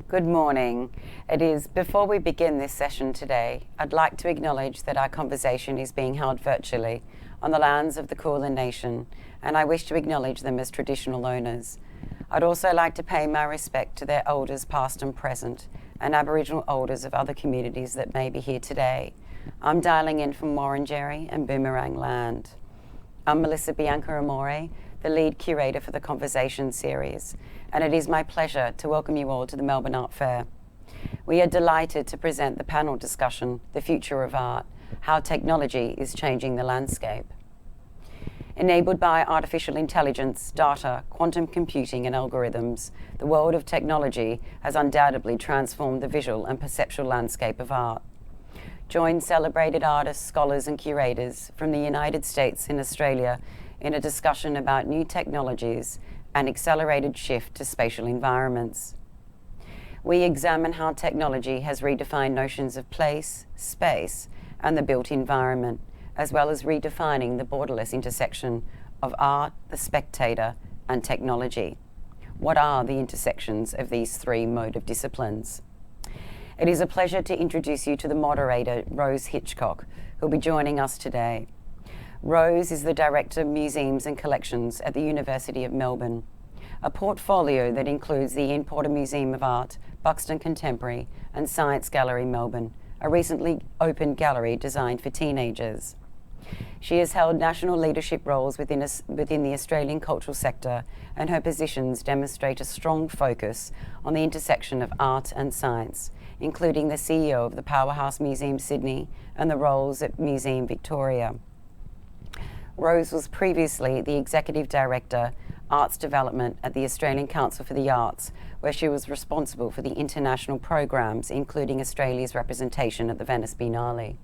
Good morning. Before we begin this session today, I'd like to acknowledge that our conversation is being held virtually on the lands of the Kulin Nation, and I wish to acknowledge them as traditional owners. I'd also like to pay my respect to their elders past and present, and Aboriginal elders of other communities that may be here today. I'm dialing in from Wurundjeri and Boomerang Land. I'm Melissa Bianca Amore, the lead curator for the Conversation series, and it is my pleasure to welcome you all to the Melbourne Art Fair. We are delighted to present the panel discussion, The Future of Art, How Technology is Changing the Landscape. Enabled by artificial intelligence, data, quantum computing and algorithms, the world of technology has undoubtedly transformed the visual and perceptual landscape of art. Join celebrated artists, scholars and curators from the United States and Australia in a discussion about new technologies and accelerated shift to spatial environments. We examine how technology has redefined notions of place, space, and the built environment, as well as redefining the borderless intersection of art, the spectator, and technology. What are the intersections of these three motive disciplines? It is a pleasure to introduce you to the moderator, Rose Hiscock, who will be joining us today. Rose is the Director of Museums and Collections at the University of Melbourne, a portfolio that includes the Ian Porter Museum of Art, Buxton Contemporary, and Science Gallery Melbourne, a recently opened gallery designed for teenagers. She has held national leadership roles within the Australian cultural sector, and her positions demonstrate a strong focus on the intersection of art and science, including the CEO of the Powerhouse Museum Sydney and the roles at Museum Victoria. Rose was previously the Executive Director, Arts Development at the Australian Council for the Arts, where she was responsible for the international programs, including Australia's representation at the Venice Biennale.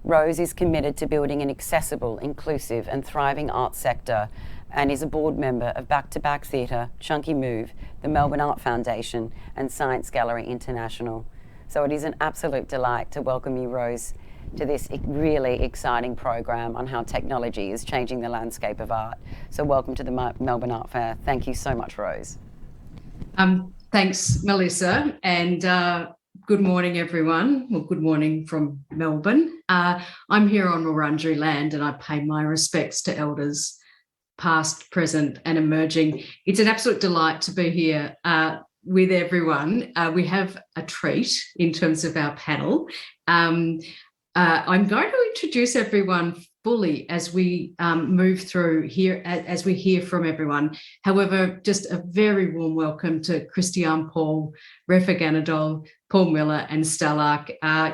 Rose is committed to building an accessible, inclusive and thriving arts sector and is a board member of Back to Back Theatre, Chunky Move, the Melbourne Art Foundation and Science Gallery International. So it is an absolute delight to welcome you, Rose, to this really exciting program on how technology is changing the landscape of art. So welcome to the Melbourne Art Fair. Thank you so much, Rose. Thanks, Melissa, and good morning, everyone. Well, good morning from Melbourne. I'm here on Wurundjeri land and I pay my respects to elders past, present and emerging. It's an absolute delight to be here with everyone. We have a treat in terms of our panel. I'm going to introduce everyone fully as we move through here, as we hear from everyone. However, just a very warm welcome to Christiane Paul, Refik Anadol, Paul Miller and Stelarc.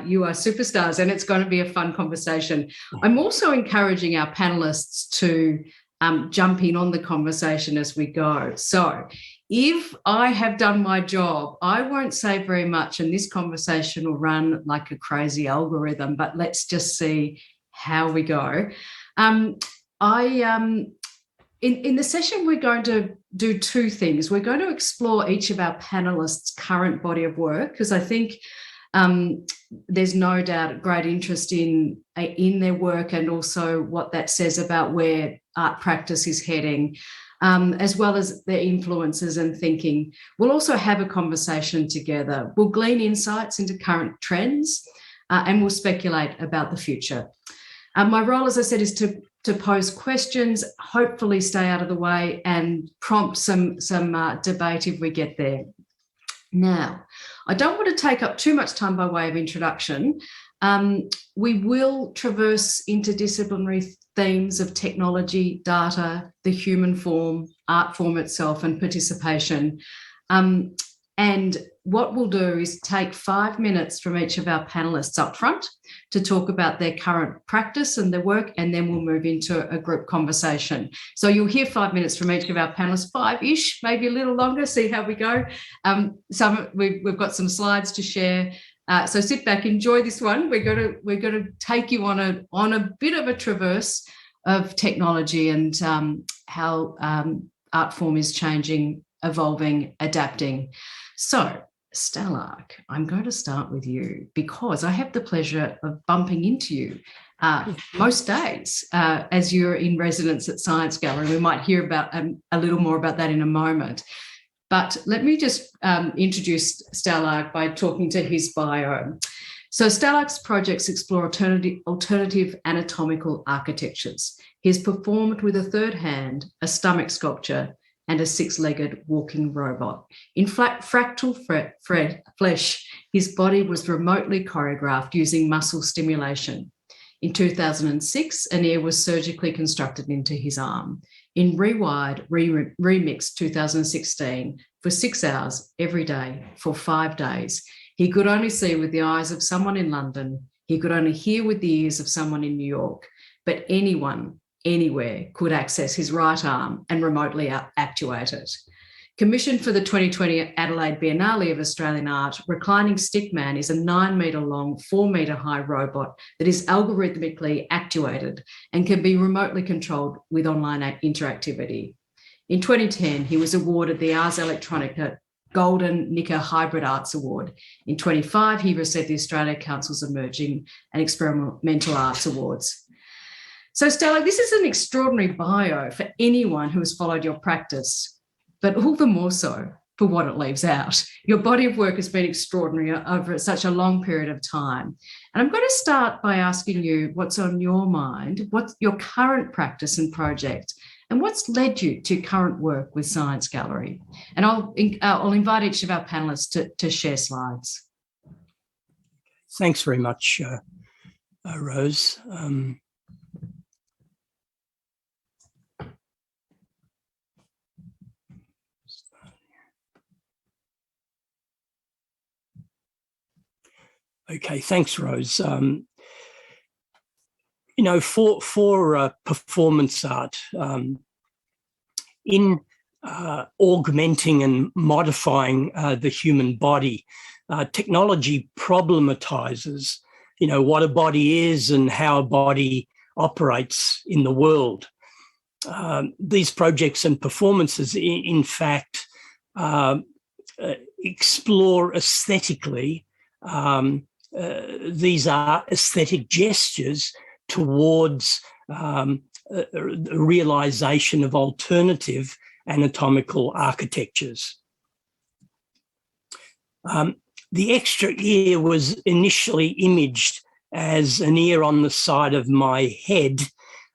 You are superstars and it's going to be a fun conversation. I'm also encouraging our panellists to jump in on the conversation as we go. So if I have done my job, I won't say very much and this conversation will run like a crazy algorithm, but let's just see how we go. In the session, we're going to do two things. We're going to explore each of our panelists' current body of work, because I think there's no doubt great interest in their work and also what that says about where art practice is heading, as well as their influences and thinking. We'll also have a conversation together. We'll glean insights into current trends and we'll speculate about the future. My role, as I said, is to pose questions, hopefully stay out of the way and prompt some debate if we get there. Now, I don't want to take up too much time by way of introduction. We will traverse interdisciplinary themes of technology, data, the human form, art form itself, and participation. And what we'll do is take 5 minutes from each of our panellists up front to talk about their current practice and their work, and then we'll move into a group conversation. So you'll hear 5 minutes from each of our panellists, 5-ish, maybe a little longer, see how we go. We've got some slides to share. So sit back, enjoy this one. We're going to take you on a bit of a traverse of technology and how art form is changing, evolving, adapting. So Stelarc, I'm going to start with you because I have the pleasure of bumping into you most days as you're in residence at Science Gallery. We might hear about a little more about that in a moment. But let me just introduce Stelarc by talking to his bio. So Stelarc's projects explore alternative anatomical architectures. He's performed with a third hand, a stomach sculpture, and a six-legged walking robot. In fractal flesh, his body was remotely choreographed using muscle stimulation. In 2006, an ear was surgically constructed into his arm. In Rewired Remix 2016, for 6 hours every day for 5 days, he could only see with the eyes of someone in London. He could only hear with the ears of someone in New York. But anyone, anywhere, could access his right arm and remotely actuate it. Commissioned for the 2020 Adelaide Biennale of Australian Art, Reclining Stickman is a 9-metre long, 4-metre high robot that is algorithmically actuated and can be remotely controlled with online interactivity. In 2010, he was awarded the Ars Electronica Golden Nicker Hybrid Arts Award. In 2025, he received the Australia Council's Emerging and Experimental Arts Awards. So, Stelarc, this is an extraordinary bio for anyone who has followed your practice, but all the more so for what it leaves out. Your body of work has been extraordinary over such a long period of time. And I'm going to start by asking you what's on your mind, what's your current practice and project, and what's led you to current work with Science Gallery. And I'll invite each of our panellists to share slides. Thanks very much, Rose. Okay, thanks, Rose. You know, for performance art, in augmenting and modifying the human body, technology problematizes, you know, what a body is and how a body operates in the world. These projects and performances, in fact, explore aesthetically. These are aesthetic gestures towards the realization of alternative anatomical architectures. The extra ear was initially imaged as an ear on the side of my head,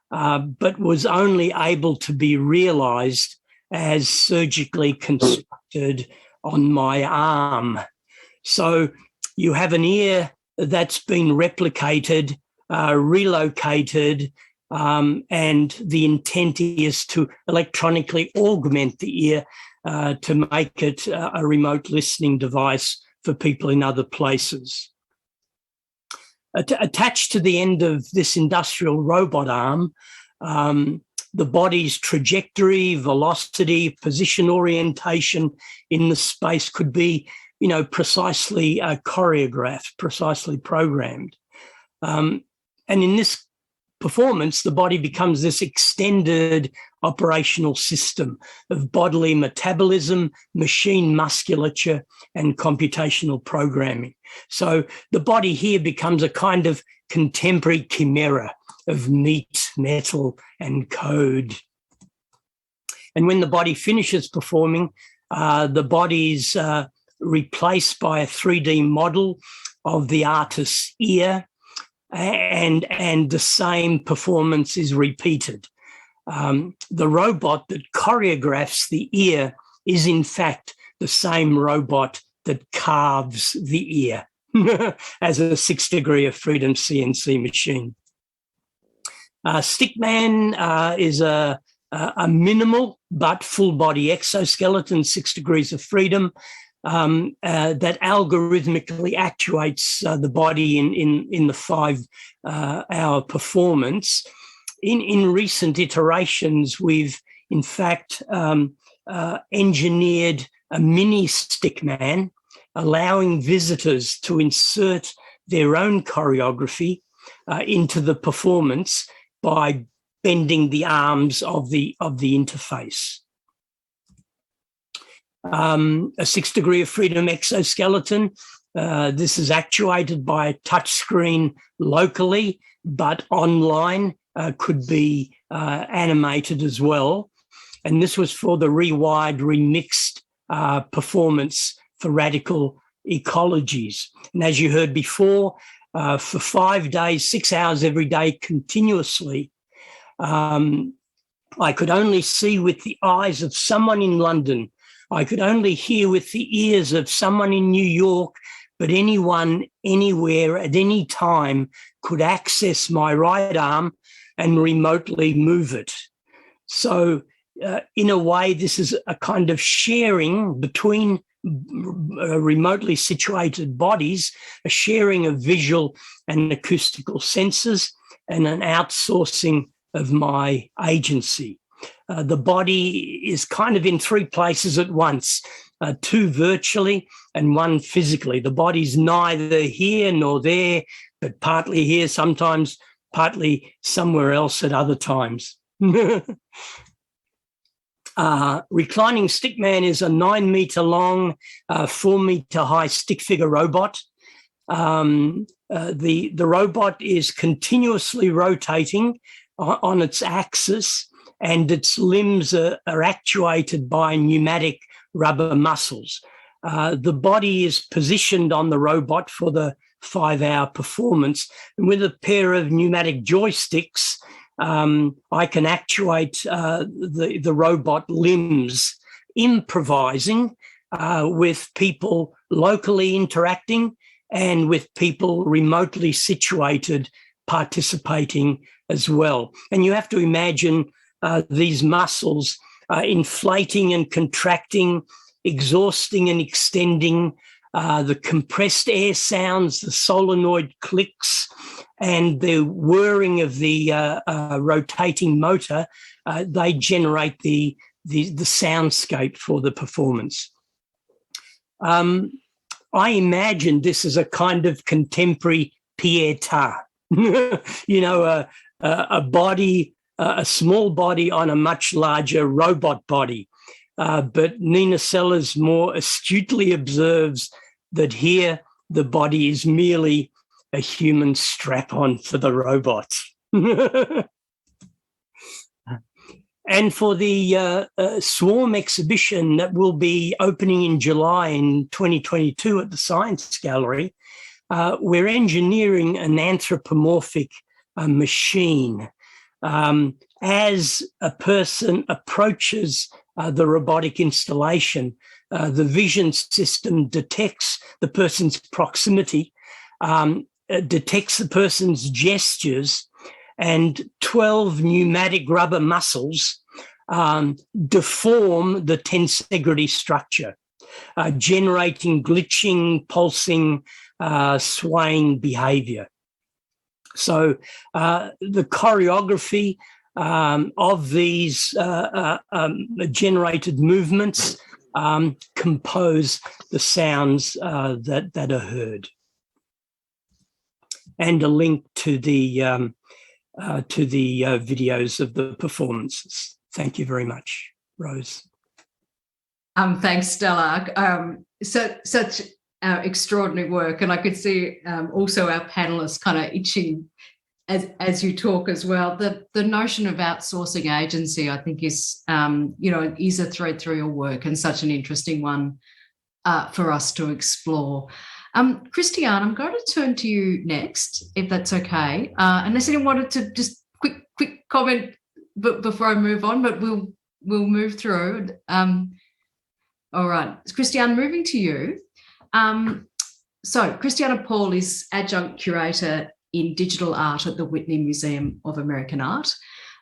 but was only able to be realized as surgically constructed on my arm. So you have an ear that's been replicated, relocated, and the intent is to electronically augment the ear to make it a remote listening device for people in other places. Attached to the end of this industrial robot arm, the body's trajectory, velocity, position orientation in the space could be, you know, precisely choreographed, precisely programmed. And in this performance, the body becomes this extended operational system of bodily metabolism, machine musculature, and computational programming. So the body here becomes a kind of contemporary chimera of meat, metal, and code. And when the body finishes performing, the body's replaced by a 3D model of the artist's ear, and the same performance is repeated. The robot that choreographs the ear is in fact the same robot that carves the ear as a 6 degree of freedom CNC machine. Stickman is a minimal but full body exoskeleton, 6 degrees of freedom, that algorithmically actuates the body in the 5-hour performance. In recent iterations, we've in fact engineered a mini stickman, allowing visitors to insert their own choreography into the performance by bending the arms of the interface. A 6 degree of freedom exoskeleton. This is actuated by a touchscreen locally, but online could be animated as well. And this was for the Rewired Remixed performance for radical ecologies. And as you heard before, for 5 days, 6 hours every day continuously, I could only see with the eyes of someone in London. I could only hear with the ears of someone in New York, but anyone, anywhere, at any time could access my right arm and remotely move it. So in a way, this is a kind of sharing between remotely situated bodies, a sharing of visual and acoustical senses, and an outsourcing of my agency. The body is kind of in 3 places at once, 2 virtually and 1 physically. The body's neither here nor there, but partly here, sometimes partly somewhere else at other times. Reclining Stickman is a 9-metre long, 4-metre high stick figure robot. The robot is continuously rotating on its axis, and its limbs are actuated by pneumatic rubber muscles. The body is positioned on the robot for the 5-hour performance, and with a pair of pneumatic joysticks, I can actuate the robot limbs, improvising with people locally interacting and with people remotely situated participating as well. And you have to imagine these muscles inflating and contracting, exhausting and extending, the compressed air sounds, the solenoid clicks, and the whirring of the rotating motor. They generate the soundscape for the performance. I imagine this is a kind of contemporary pietà, a body, a small body on a much larger robot body. But Nina Sellers more astutely observes that here the body is merely a human strap-on for the robot. And for the Swarm exhibition that will be opening in July in 2022 at the Science Gallery, we're engineering an anthropomorphic machine. As a person approaches the robotic installation, the vision system detects the person's proximity, detects the person's gestures, and 12 pneumatic rubber muscles deform the tensegrity structure, generating glitching, pulsing, swaying behavior. So the choreography of these generated movements compose the sounds that are heard. And a link to the videos of the performances. Thank you very much, Rose. Thanks, Stelarc. Such extraordinary work, and I could see also our panelists kind of itching as you talk as well. The notion of outsourcing agency, I think, is is a thread through your work, and such an interesting one for us to explore. Christiane, I'm going to turn to you next, if that's okay. Unless anyone wanted to just quick comment before I move on, but we'll move through. All right, Christiane, moving to you. So Christiane Paul is Adjunct Curator in Digital Art at the Whitney Museum of American Art,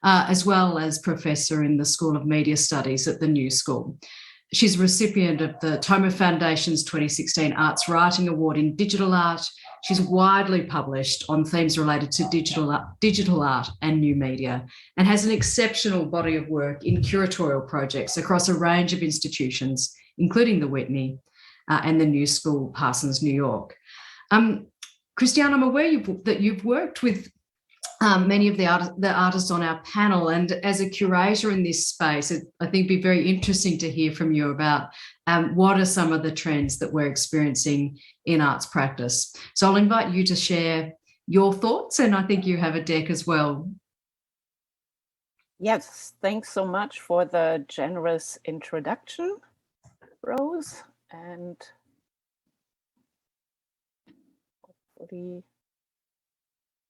as well as Professor in the School of Media Studies at the New School. She's a recipient of the Toma Foundation's 2016 Arts Writing Award in Digital Art. She's widely published on themes related to digital art and new media, and has an exceptional body of work in curatorial projects across a range of institutions, including the Whitney and the New School, Parsons, New York. Christiane, I'm aware that you've worked with many of the artists on our panel, and as a curator in this space, I think it'd be very interesting to hear from you about what are some of the trends that we're experiencing in arts practice. So I'll invite you to share your thoughts, and I think you have a deck as well. Yes, thanks so much for the generous introduction. Rose, and hopefully,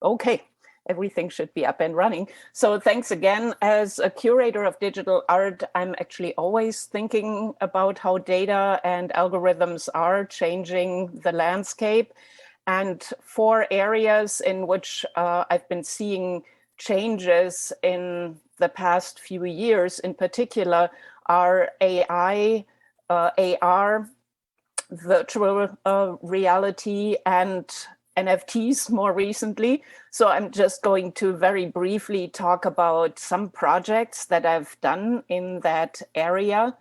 okay, everything should be up and running. So thanks again. As a curator of digital art, I'm actually always thinking about how data and algorithms are changing the landscape. And 4 areas in which I've been seeing changes in the past few years in particular are AI, AR, virtual reality, and NFTs more recently. So I'm just going to very briefly talk about some projects that I've done in that area.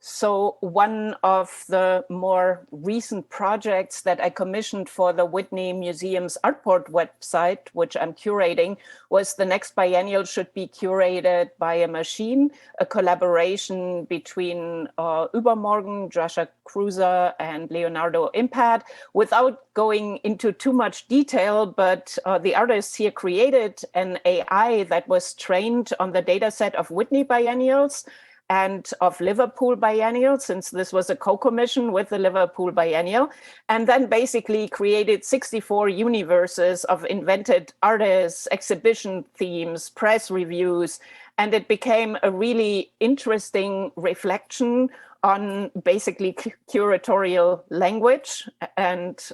So one of the more recent projects that I commissioned for the Whitney Museum's Artport website, which I'm curating, was The Next Biennial Should Be Curated by a Machine, a collaboration between Übermorgen, Joshua Cruiser, and Leonardo Impad. Without going into too much detail, but the artists here created an AI that was trained on the data set of Whitney biennials and of Liverpool Biennial, since this was a co-commission with the Liverpool Biennial, and then basically created 64 universes of invented artists, exhibition themes, press reviews, and it became a really interesting reflection on basically curatorial language and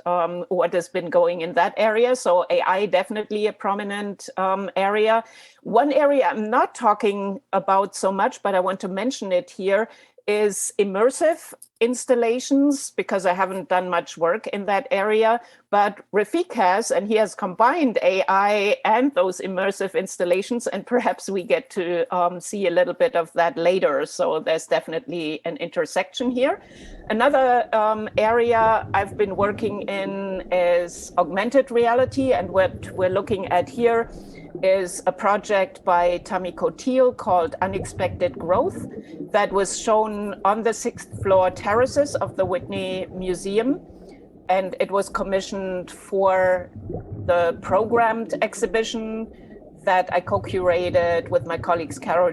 what has been going in that area. So AI definitely a prominent area. One area I'm not talking about so much, but I want to mention it here, is immersive installations, because I haven't done much work in that area, but Refik has, and he has combined AI and those immersive installations, and perhaps we get to see a little bit of that later. So there's definitely an intersection here. Another area I've been working in is augmented reality, and what we're looking at here is a project by Tamiko Thiel called Unexpected Growth that was shown on the 6th floor terraces of the Whitney Museum. And it was commissioned for the programmed exhibition that I co-curated with my colleagues Carol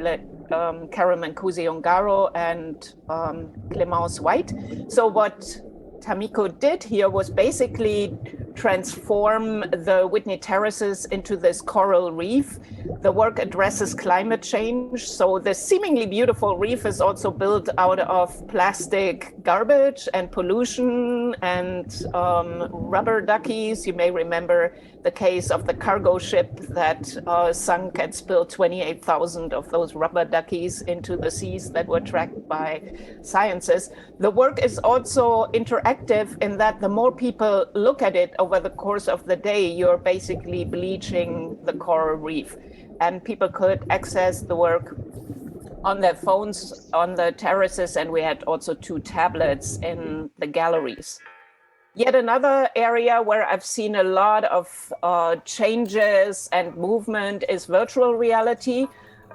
Mancusi-Ongaro and Clémence White. So what Tamiko did here was basically transform the Whitney terraces into this coral reef. The work addresses climate change. So the seemingly beautiful reef is also built out of plastic garbage and pollution and rubber duckies. You may remember the case of the cargo ship that sunk and spilled 28,000 of those rubber duckies into the seas that were tracked by scientists. The work is also interactive in that the more people look at it over the course of the day, you're basically bleaching the coral reef. And people could access the work on their phones on the terraces, and we had also 2 tablets in the galleries. Yet another area where I've seen a lot of changes and movement is virtual reality.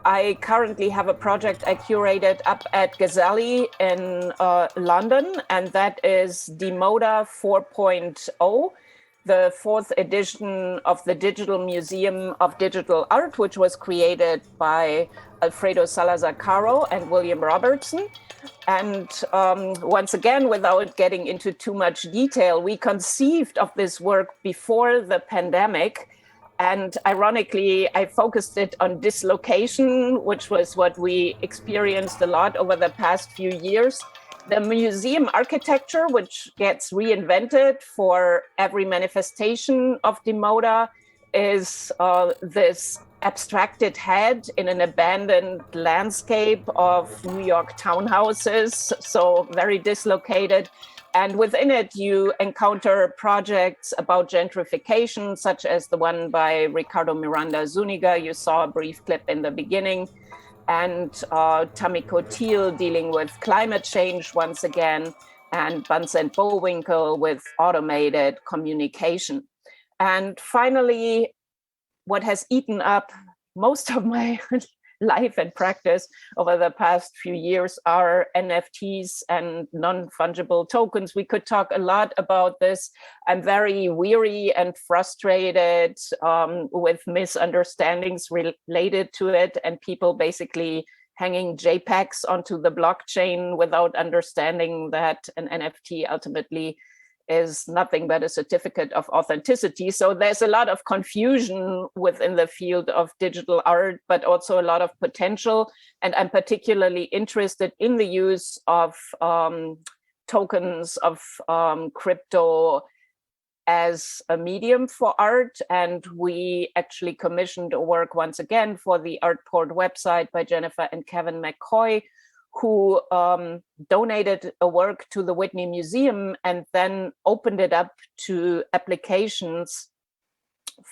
I currently have a project I curated up at Gazali in London, and that is Demoda 4.0, the 4th edition of the Digital Museum of Digital Art, which was created by Alfredo Salazar Caro and William Robertson. And once again, without getting into too much detail, we conceived of this work before the pandemic. And ironically, I focused it on dislocation, which was what we experienced a lot over the past few years. The museum architecture, which gets reinvented for every manifestation of Demoda, is this abstracted head in an abandoned landscape of New York townhouses, so very dislocated. And within it, you encounter projects about gentrification, such as the one by Ricardo Miranda Zuniga. You saw a brief clip in the beginning. And Tamiko Thiel dealing with climate change once again, and Bunsen Bowinkle with automated communication. And finally, what has eaten up most of my life and practice over the past few years are NFTs and non-fungible tokens. We could talk a lot about this. I'm very weary and frustrated with misunderstandings related to it, and people basically hanging JPEGs onto the blockchain without understanding that an NFT ultimately is nothing but a certificate of authenticity. So there's a lot of confusion within the field of digital art, but also a lot of potential. And I'm particularly interested in the use of tokens of crypto as a medium for art. And we actually commissioned a work once again for the Artport website by Jennifer and Kevin McCoy, who donated a work to the Whitney Museum and then opened it up to applications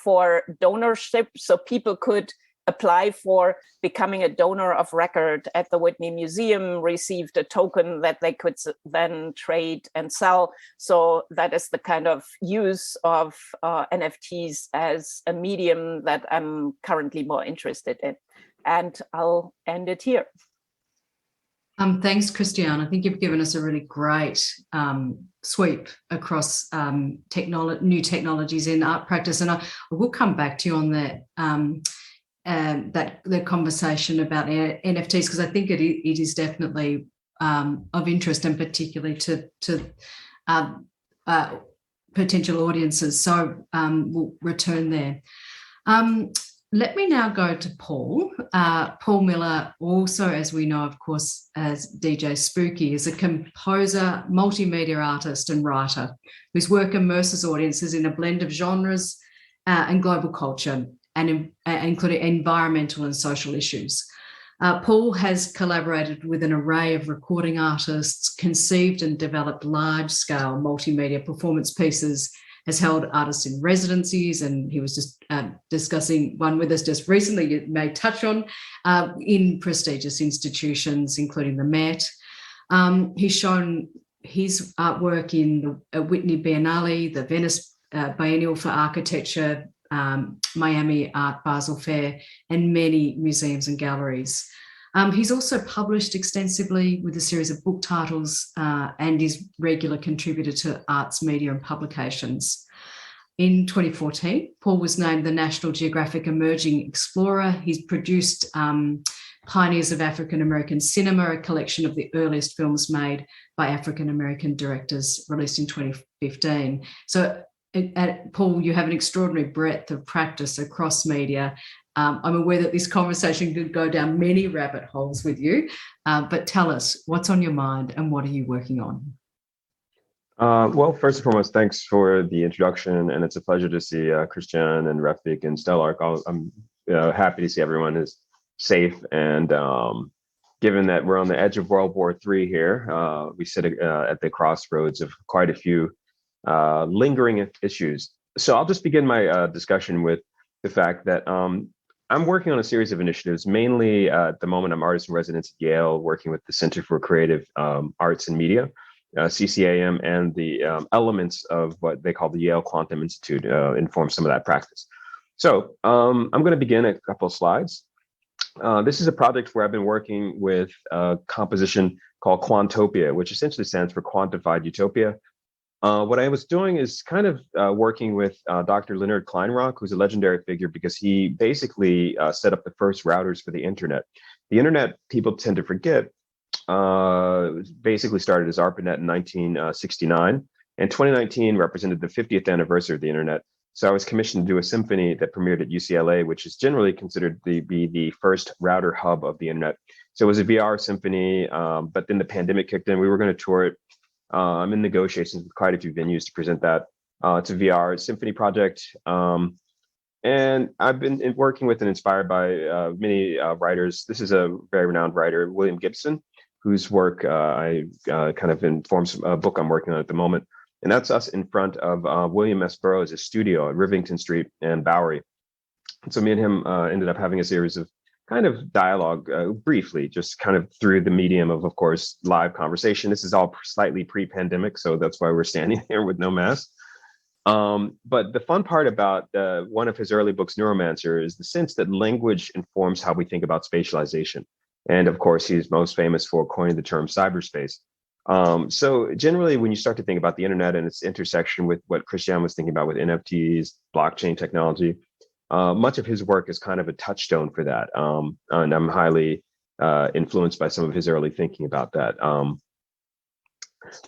for donorship. So people could apply for becoming a donor of record at the Whitney Museum, received a token that they could then trade and sell. So that is the kind of use of NFTs as a medium that I'm currently more interested in. And I'll end it here. Thanks, Christiane. I think you've given us a really great sweep across new technologies in art practice, and I will come back to you on that the conversation about NFTs, because I think it is definitely of interest, and particularly to potential audiences. So we'll return there. Let me now go to Paul. Paul Miller, also, as we know, of course, as DJ Spooky, is a composer, multimedia artist and writer whose work immerses audiences in a blend of genres and global culture, and including environmental and social issues. Paul has collaborated with an array of recording artists, conceived and developed large-scale multimedia performance pieces, has held artists in residencies, and he was just discussing one with us just recently, you may touch on, in prestigious institutions, including the Met. He's shown his artwork in the Whitney Biennale, the Venice Biennial for Architecture, Miami Art Basel Fair, and many museums and galleries. He's also published extensively with a series of book titles and is regular contributor to arts, media and publications. In 2014, Paul was named the National Geographic Emerging Explorer. He's produced Pioneers of African American Cinema, a collection of the earliest films made by African American directors, released in 2015. So, Paul, you have an extraordinary breadth of practice across media. I'm aware that this conversation could go down many rabbit holes with you, but tell us, what's on your mind and what are you working on? Well, first and foremost, thanks for the introduction, and it's a pleasure to see Christiane and Refik and Stelarc. I'm happy to see everyone is safe, and given that we're on the edge of World War III here, we sit at the crossroads of quite a few lingering issues. So I'll just begin my discussion with the fact that I'm working on a series of initiatives. Mainly at the moment, I'm artist in residence at Yale, working with the Center for Creative Arts and Media, CCAM, and the elements of what they call the Yale Quantum Institute inform some of that practice. So I'm going to begin a couple of slides. This is a project where I've been working with a composition called Quantopia, which essentially stands for Quantified Utopia. What I was doing is kind of working with Dr. Leonard Kleinrock, who's a legendary figure because he basically set up the first routers for the internet. The internet, people tend to forget, basically started as ARPANET in 1969, and 2019 represented the 50th anniversary of the internet. So I was commissioned to do a symphony that premiered at UCLA, which is generally considered to be the first router hub of the internet. So it was a VR symphony, but then the pandemic kicked in. We were going to tour it. I'm in negotiations with quite a few venues to present that. It's a VR symphony project. And I've been working with and inspired by many writers. This is a very renowned writer, William Gibson, whose work I kind of informs a book I'm working on at the moment. And that's us in front of William S. Burroughs' studio at Rivington Street and Bowery. And so me and him ended up having a series of kind of dialogue briefly, just kind of through the medium of course, live conversation. This is all slightly pre-pandemic, so that's why we're standing here with no mask. But the fun part about one of his early books, Neuromancer, is the sense that language informs how we think about spatialization. And of course, he's most famous for coining the term cyberspace. So generally, when you start to think about the internet and its intersection with what Christiane was thinking about with NFTs, blockchain technology, much of his work is kind of a touchstone for that. And I'm highly influenced by some of his early thinking about that. And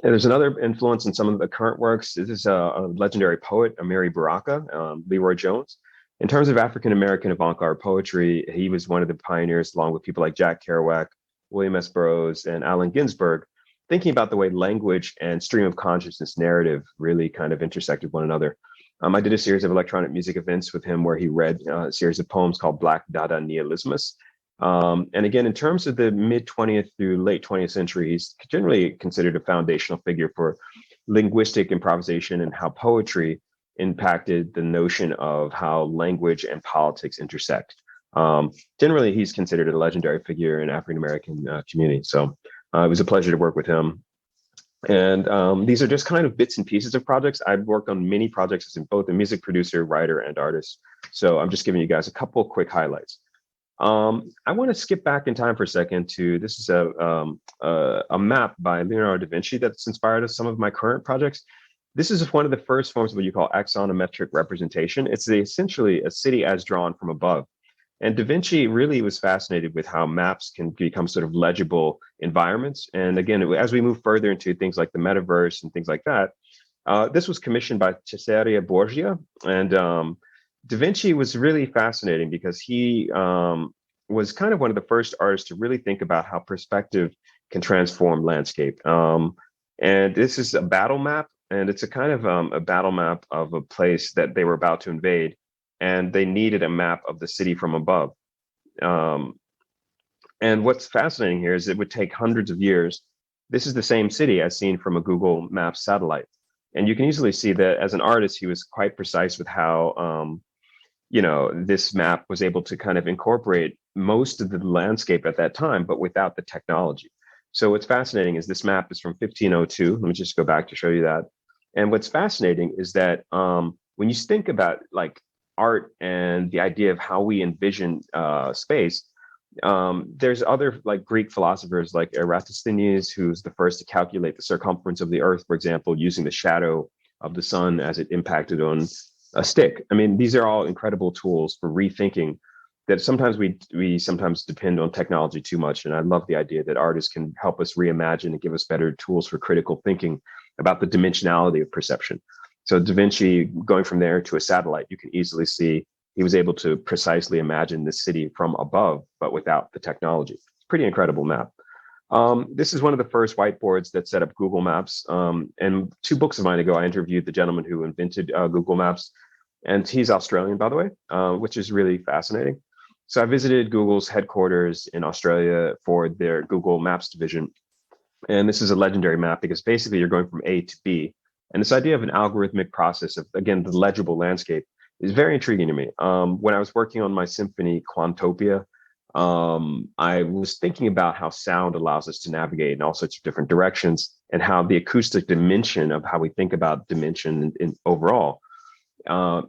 there's another influence in some of the current works. This is a legendary poet, Amiri Baraka, Leroy Jones. In terms of African-American avant-garde poetry, he was one of the pioneers, along with people like Jack Kerouac, William S. Burroughs, and Allen Ginsberg, thinking about the way language and stream of consciousness narrative really kind of intersected one another. I did a series of electronic music events with him where he read a series of poems called Black Dada Nihilismus. And again, in terms of the mid 20th through late 20th century, he's generally considered a foundational figure for linguistic improvisation and how poetry impacted the notion of how language and politics intersect. Generally, he's considered a legendary figure in African-American community. So it was a pleasure to work with him. And these are just kind of bits and pieces of projects. I've worked on many projects as both a music producer, writer, and artist. So I'm just giving you guys a couple of quick highlights. I want to skip back in time for a second to, this is a map by Leonardo da Vinci that's inspired some of my current projects. This is one of the first forms of what you call axonometric representation. It's essentially a city as drawn from above. And Da Vinci really was fascinated with how maps can become sort of legible environments. And again, as we move further into things like the metaverse and things like that, this was commissioned by Cesare Borgia. And Da Vinci was really fascinating because he was kind of one of the first artists to really think about how perspective can transform landscape. And this is a battle map, and it's a kind of a battle map of a place that they were about to invade, and they needed a map of the city from above. And what's fascinating here is it would take hundreds of years. This is the same city as seen from a Google Maps satellite. And you can easily see that as an artist, he was quite precise with how this map was able to kind of incorporate most of the landscape at that time, but without the technology. So what's fascinating is this map is from 1502. Let me just go back to show you that. And what's fascinating is that when you think about like art and the idea of how we envision space, there's other like Greek philosophers like Eratosthenes, who's the first to calculate the circumference of the Earth, for example, using the shadow of the sun as it impacted on a stick. I mean, these are all incredible tools for rethinking that sometimes we sometimes depend on technology too much. And I love the idea that artists can help us reimagine and give us better tools for critical thinking about the dimensionality of perception. So Da Vinci, going from there to a satellite, you can easily see he was able to precisely imagine the city from above, but without the technology. It's a pretty incredible map. This is one of the first whiteboards that set up Google Maps. And 2 books of mine ago, I interviewed the gentleman who invented Google Maps. And he's Australian, by the way, which is really fascinating. So I visited Google's headquarters in Australia for their Google Maps division. And this is a legendary map because basically you're going from A to B. And this idea of an algorithmic process of, again, the legible landscape is very intriguing to me. When I was working on my symphony, Quantopia, I was thinking about how sound allows us to navigate in all sorts of different directions and how the acoustic dimension of how we think about dimension in overall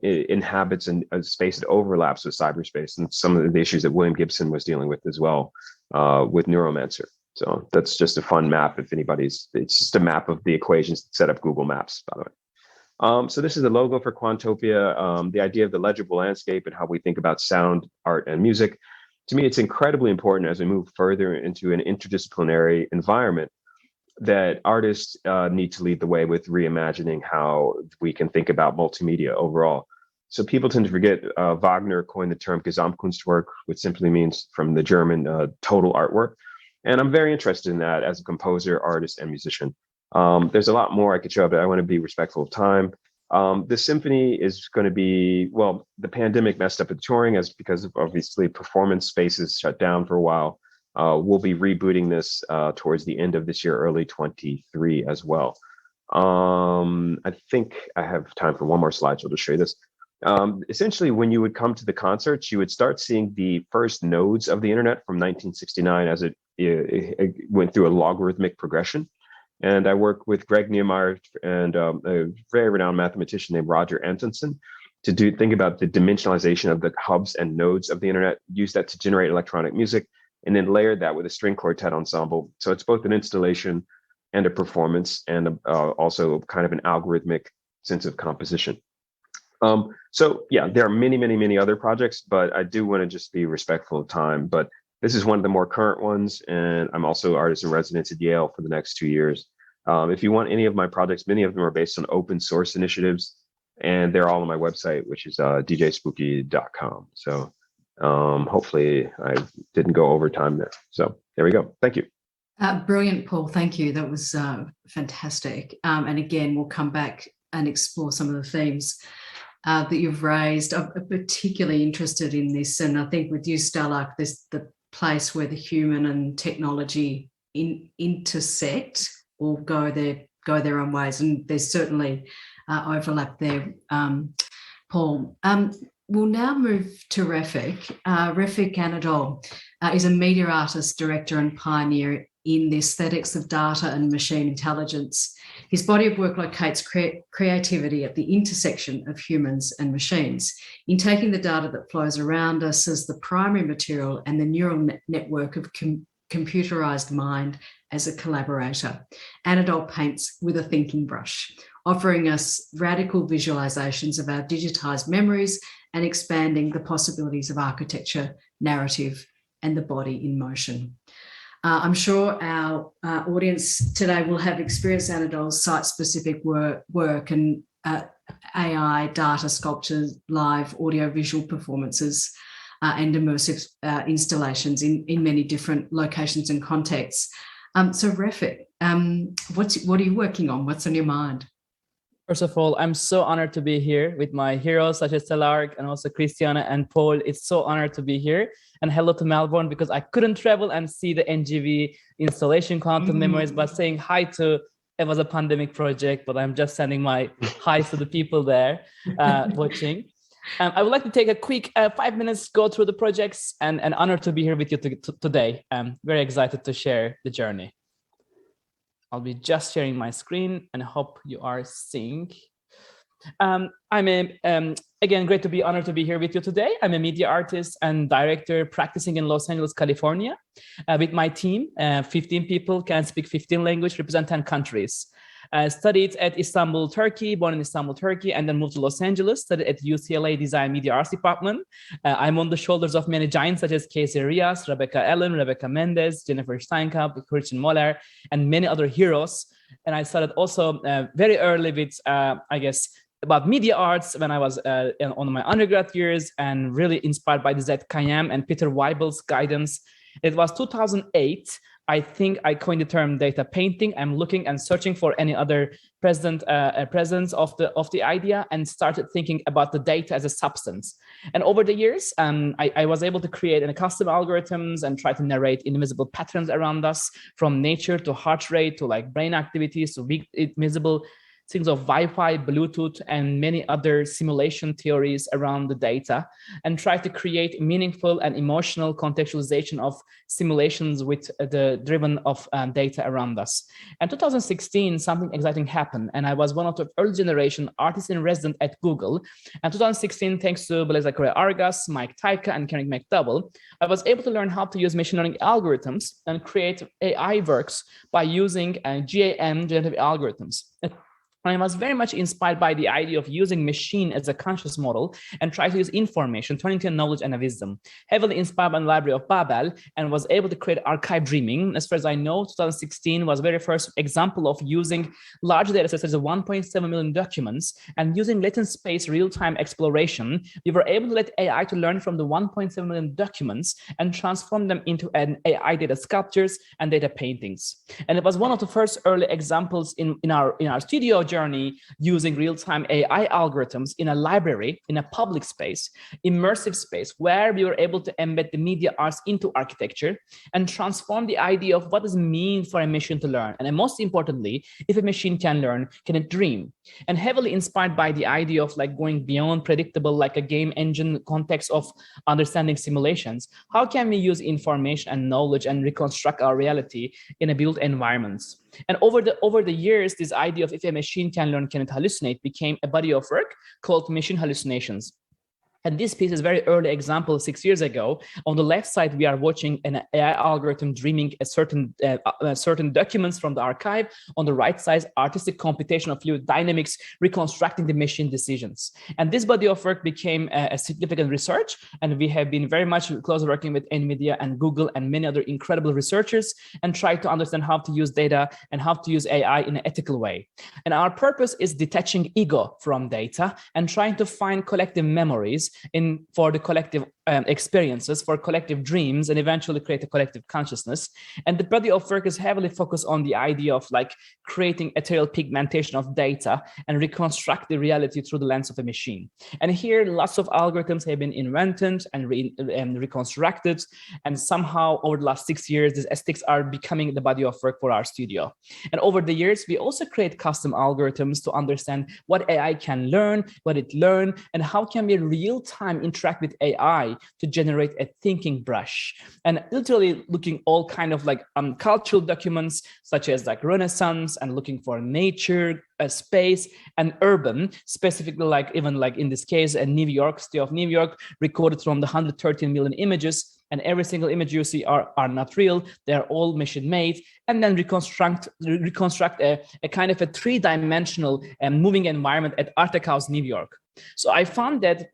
it inhabits a space that overlaps with cyberspace and some of the issues that William Gibson was dealing with as well with Neuromancer. So that's just a fun map if anybody's, it's just a map of the equations that set up Google Maps, by the way. So this is the logo for Quantopia, the idea of the legible landscape and how we think about sound, art, and music. To me, it's incredibly important as we move further into an interdisciplinary environment that artists need to lead the way with reimagining how we can think about multimedia overall. So people tend to forget Wagner coined the term Gesamtkunstwerk, which simply means from the German total artwork. And I'm very interested in that as a composer, artist, and musician. There's a lot more I could show, but I want to be respectful of time. This symphony is going to be, well, the pandemic messed up the touring as because of obviously performance spaces shut down for a while. We'll be rebooting this towards the end of this year, early 23 as well. I think I have time for one more slide, so I'll just show you this. Essentially, when you would come to the concerts, you would start seeing the first nodes of the internet from 1969 as it went through a logarithmic progression. And I work with Greg Niemeyer and a very renowned mathematician named Roger Antonsen to think about the dimensionalization of the hubs and nodes of the internet, use that to generate electronic music, and then layer that with a string quartet ensemble. So it's both an installation and a performance and also kind of an algorithmic sense of composition. So yeah, there are many, many, many other projects, but I do want to just be respectful of time. But This is one of the more current ones, and I'm also artist in residence at Yale for the next 2 years. If you want any of my projects, many of them are based on open source initiatives, and they're all on my website, which is djspooky.com. So hopefully I didn't go over time there. So there we go. Thank you. Brilliant, Paul. Thank you. That was fantastic. And again, we'll come back and explore some of the themes that you've raised. I'm particularly interested in this, and I think with you, Stelarc, there's the place where the human and technology intersect or go their own ways, and there's certainly overlap there, Paul. We'll now move to Refik. Refik Anadol is a media artist, director and pioneer in the aesthetics of data and machine intelligence. His body of work locates creativity at the intersection of humans and machines, in taking the data that flows around us as the primary material and the neural network of computerized mind as a collaborator. Anadol paints with a thinking brush, offering us radical visualizations of our digitized memories and expanding the possibilities of architecture, narrative, and the body in motion. I'm sure our audience today will have experienced Anadol's site-specific work and AI, data sculptures, live audio-visual performances, and immersive installations in many different locations and contexts. So Refik, what are you working on? What's on your mind? First of all, I'm so honored to be here with my heroes such as Stelarc and also Christiane and Paul. It's so honored to be here. And hello to Melbourne, because I couldn't travel and see the NGV installation, Quantum Memories, but saying hi to, it was a pandemic project, but I'm just sending my highs to the people there watching. I would like to take a quick 5 minutes, go through the projects, and an honor to be here with you today. I'm very excited to share the journey. I'll be just sharing my screen and hope you are seeing. Again, great to be honored to be here with you today. I'm a media artist and director practicing in Los Angeles, California. With my team, 15 people, can speak 15 languages, represent 10 countries. Studied at Istanbul, Turkey, born in Istanbul, Turkey, and then moved to Los Angeles, studied at UCLA Design Media Arts Department. I'm on the shoulders of many giants such as Casey Rias, Rebecca Allen, Rebecca Mendez, Jennifer Steinkamp, Christian Moller, and many other heroes. And I started also very early with, about media arts when I was on my undergrad years, and really inspired by Zed Kayem and Peter Weibel's guidance. It was 2008. I think I coined the term data painting. I'm looking and searching for any other presence of the idea, and started thinking about the data as a substance. And over the years, I was able to create custom algorithms and try to narrate invisible patterns around us, from nature to heart rate to like brain activities to invisible things of Wi-Fi, Bluetooth, and many other simulation theories around the data, and try to create meaningful and emotional contextualization of simulations with the driven of data around us. And 2016, something exciting happened, and I was one of the early generation artists in residence at Google. And 2016, thanks to Blaise Argas, Mike Taika, and Karen McDowell, I was able to learn how to use machine learning algorithms and create AI works by using GAN, generative algorithms. I was very much inspired by the idea of using machine as a conscious model and try to use information, turn into a knowledge and a wisdom. Heavily inspired by the Library of Babel, and was able to create archive dreaming. As far as I know, 2016 was the very first example of using large data sets, such as 1.7 million documents, and using latent space real-time exploration. We were able to let AI to learn from the 1.7 million documents and transform them into an AI data sculptures and data paintings. And it was one of the first early examples in our studio journey, using real-time AI algorithms in a library, in a public space, immersive space, where we were able to embed the media arts into architecture and transform the idea of what does it mean for a machine to learn. And then most importantly, if a machine can learn, can it dream? And heavily inspired by the idea of like going beyond predictable, like a game engine context of understanding simulations, how can we use information and knowledge and reconstruct our reality in a built environments? And over the years, this idea of if a machine can learn, can it hallucinate, became a body of work called Machine Hallucinations. And this piece is a very early example 6 years ago. On the left side, we are watching an AI algorithm dreaming a certain documents from the archive. On the right side, artistic computation of fluid dynamics reconstructing the machine decisions. And this body of work became a significant research. And we have been very much close working with NVIDIA and Google and many other incredible researchers and try to understand how to use data and how to use AI in an ethical way. And our purpose is detaching ego from data and trying to find collective memories for the collective experiences, for collective dreams, and eventually create a collective consciousness. And the body of work is heavily focused on the idea of like creating ethereal pigmentation of data and reconstruct the reality through the lens of a machine. And here, lots of algorithms have been invented and reconstructed. And somehow over the last 6 years, these aesthetics are becoming the body of work for our studio. And over the years, we also create custom algorithms to understand what AI can learn, what it learns, and how can we real-time interact with AI to generate a thinking brush. And literally looking all kind of like cultural documents, such as like Renaissance, and looking for nature, space, and urban, specifically like even like in this case, New York, state of New York, recorded from the 113 million images. And every single image you see are not real. They're all machine made, and then reconstruct a kind of a three-dimensional moving environment at Art House, New York. So I found that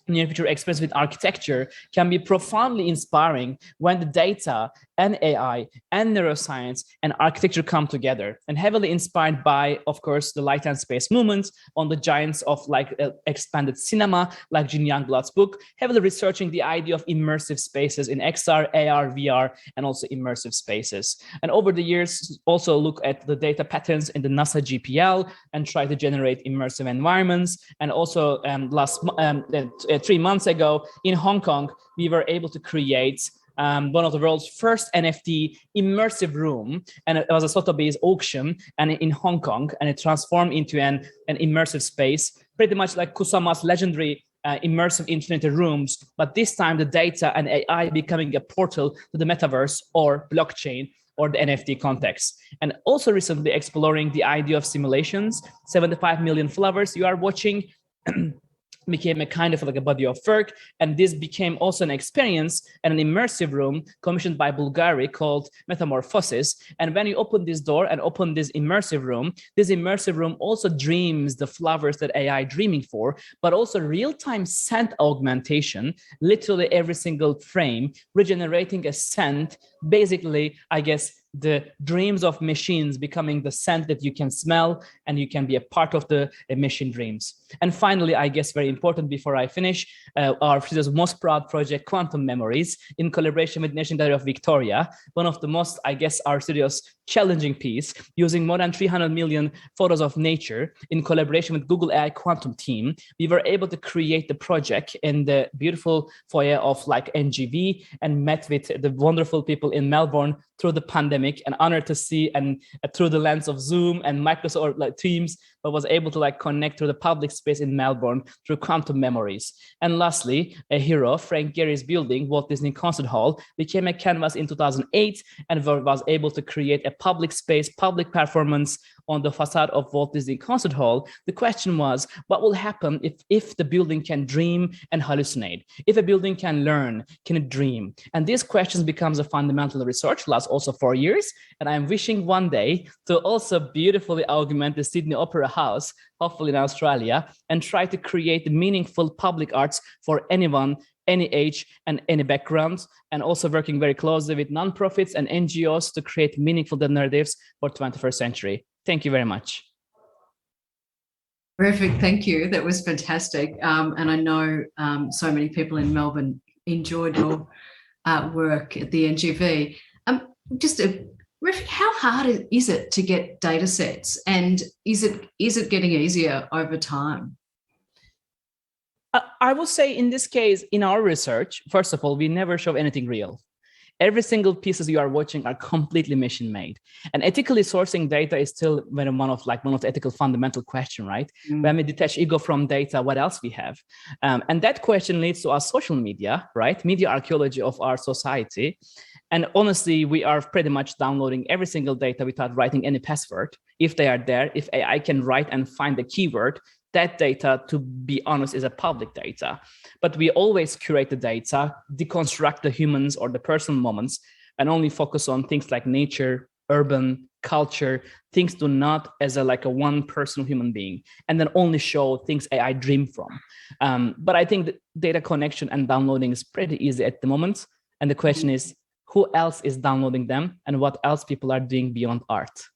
near future experience with architecture can be profoundly inspiring when the data and AI and neuroscience and architecture come together, and heavily inspired by, of course, the light and space movements on the giants of like expanded cinema, like Jean Youngblood's book, heavily researching the idea of immersive spaces in XR, AR, VR, and also immersive spaces. And over the years, also look at the data patterns in the NASA GPL and try to generate immersive environments. And also 3 months ago in Hong Kong, we were able to create one of the world's first NFT immersive room, and it was a Sotheby's auction and in Hong Kong, and it transformed into an immersive space, pretty much like Kusama's legendary immersive infinity rooms, but this time the data and AI becoming a portal to the metaverse or blockchain or the NFT context. And also recently exploring the idea of simulations. 75 million flowers you are watching became a kind of like a body of work, and this became also an experience and an immersive room commissioned by Bulgari called Metamorphosis. And when you open this door and open this immersive room also dreams the flowers that AI dreaming for, but also real-time scent augmentation, literally every single frame regenerating a scent, basically, I guess, the dreams of machines becoming the scent that you can smell, and you can be a part of the machine dreams. And finally, I guess very important before I finish, our studio's most proud project, Quantum Memories, in collaboration with National Gallery of Victoria, one of the most, I guess, our studio's challenging piece, using more than 300 million photos of nature in collaboration with Google AI Quantum team. We were able to create the project in the beautiful foyer of like NGV and met with the wonderful people in Melbourne through the pandemic, and honored to see and through the lens of Zoom and Microsoft or like Teams, but was able to like connect to the public space in Melbourne through Quantum Memories. And lastly, a hero, Frank Gehry's building, Walt Disney Concert Hall, became a canvas in 2008 and was able to create a public space, public performance on the facade of Walt Disney Concert Hall. The question was, what will happen if the building can dream and hallucinate? If a building can learn, can it dream? And these questions becomes a fundamental research, lasts also 4 years. And I'm wishing one day to also beautifully augment the Sydney Opera House, hopefully in Australia, and try to create meaningful public arts for anyone, any age and any background, and also working very closely with nonprofits and NGOs to create meaningful narratives for 21st century. Thank you very much. Refik, thank you. That was fantastic. And I know so many people in Melbourne enjoyed your work at the NGV. Refik, how hard is it to get data sets, and is it getting easier over time? I will say in this case, in our research, first of all, we never show anything real. Every single pieces you are watching are completely machine made, and ethically sourcing data is still one of the ethical fundamental question, right? When we detach ego from data, what else we have? And that question leads to our social media, right? Media archaeology of our society. And honestly, we are pretty much downloading every single data without writing any password. If they are there, if AI can write and find the keyword, that data, to be honest, is a public data. But we always curate the data, deconstruct the humans or the personal moments, and only focus on things like nature, urban, culture, things do not as a one personal human being, and then only show things AI dream from. But I think that data connection and downloading is pretty easy at the moment. And the question is, who else is downloading them and what else people are doing beyond art?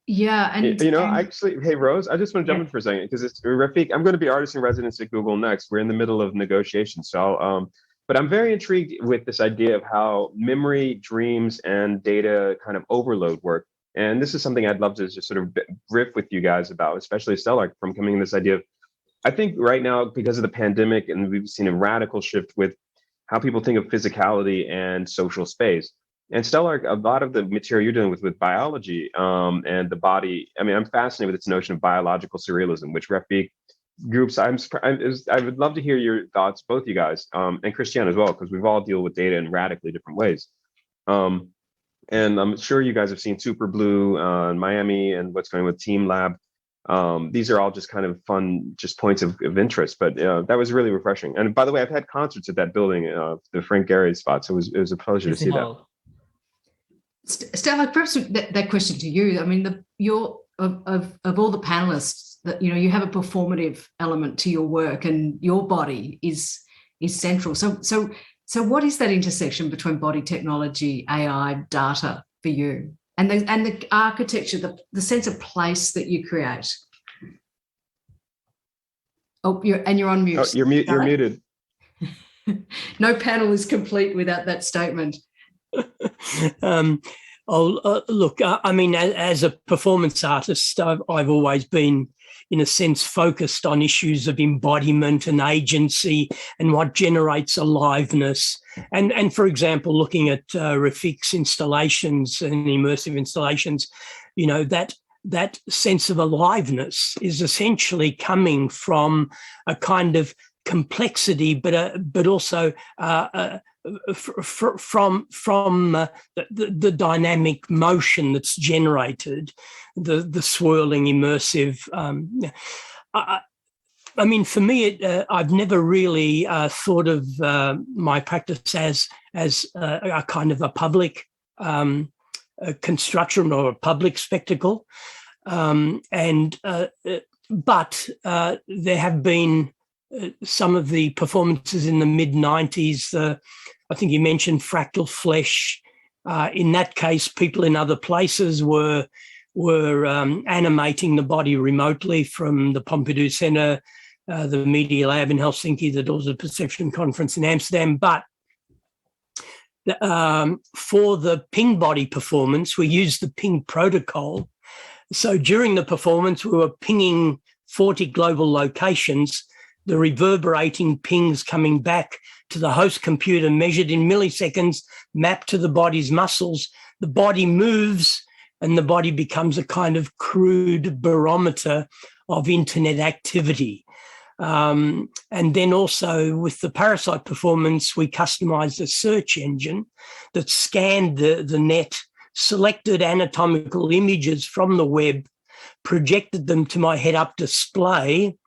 Yeah, and actually, hey Rose, I just want to jump in for a second because it's Refik. I'm going to be artist in residence at Google next. We're in the middle of negotiations, so but I'm very intrigued with this idea of how memory, dreams, and data kind of overload work. And this is something I'd love to just sort of riff with you guys about, especially Stelarc, from coming in this idea of, I think right now, because of the pandemic, and we've seen a radical shift with how people think of physicality and social space. And Stelarc, a lot of the material you're dealing with biology and the body, I mean, I'm fascinated with this notion of biological surrealism, which Refik groups, I would love to hear your thoughts, both you guys, and Christiane as well, because we've all deal with data in radically different ways. And I'm sure you guys have seen Super Blue in Miami and what's going on with Team Lab. These are all just kind of fun, just points of interest, but that was really refreshing. And by the way, I've had concerts at that building, the Frank Gehry spot, so it was a pleasure to see that. Stella, perhaps that question to you. I mean, of all the panelists, that you have a performative element to your work, and your body is central. So what is that intersection between body technology, AI, data for you, and the architecture, the sense of place that you create? Oh, you're on mute. Oh, you're muted. No panel is complete without that statement. Look, I mean, as a performance artist, I've always been, in a sense, focused on issues of embodiment and agency and what generates aliveness. And for example, looking at Refik's installations and immersive installations, that sense of aliveness is essentially coming from a kind of complexity, but also from the dynamic motion that's generated, the swirling immersive. I mean, for me, I've never really thought of my practice as a kind of a public construction or a public spectacle, but there have been some of the performances in the mid-90s. I think you mentioned Fractal Flesh. In that case, people in other places were animating the body remotely from the Pompidou Centre, the Media Lab in Helsinki, the Doors of Perception Conference in Amsterdam. But for the Ping body performance, we used the Ping protocol. So during the performance, we were pinging 40 global locations, the reverberating pings coming back to the host computer, measured in milliseconds, mapped to the body's muscles. The body moves, and the body becomes a kind of crude barometer of internet activity. And then also with the Parasite performance, we customized a search engine that scanned the net, selected anatomical images from the web, projected them to my head-up display.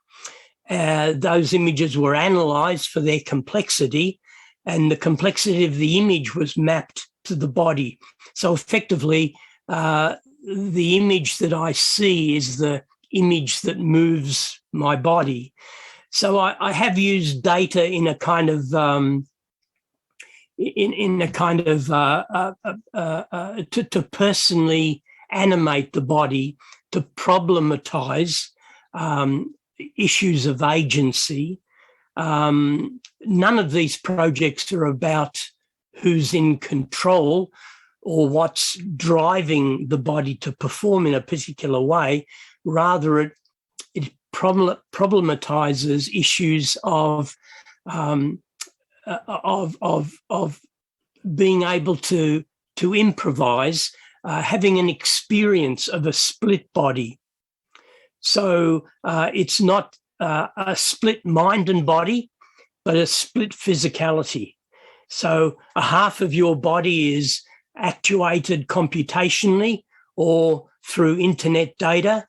Those images were analysed for their complexity, and the complexity of the image was mapped to the body. So effectively, the image that I see is the image that moves my body. So I have used data in a kind of to personally animate the body, to problematize issues of agency. None of these projects are about who's in control or what's driving the body to perform in a particular way. Rather, it problematizes issues of being able to improvise, having an experience of a split body. So it's not a split mind and body, but a split physicality. So a half of your body is actuated computationally or through internet data.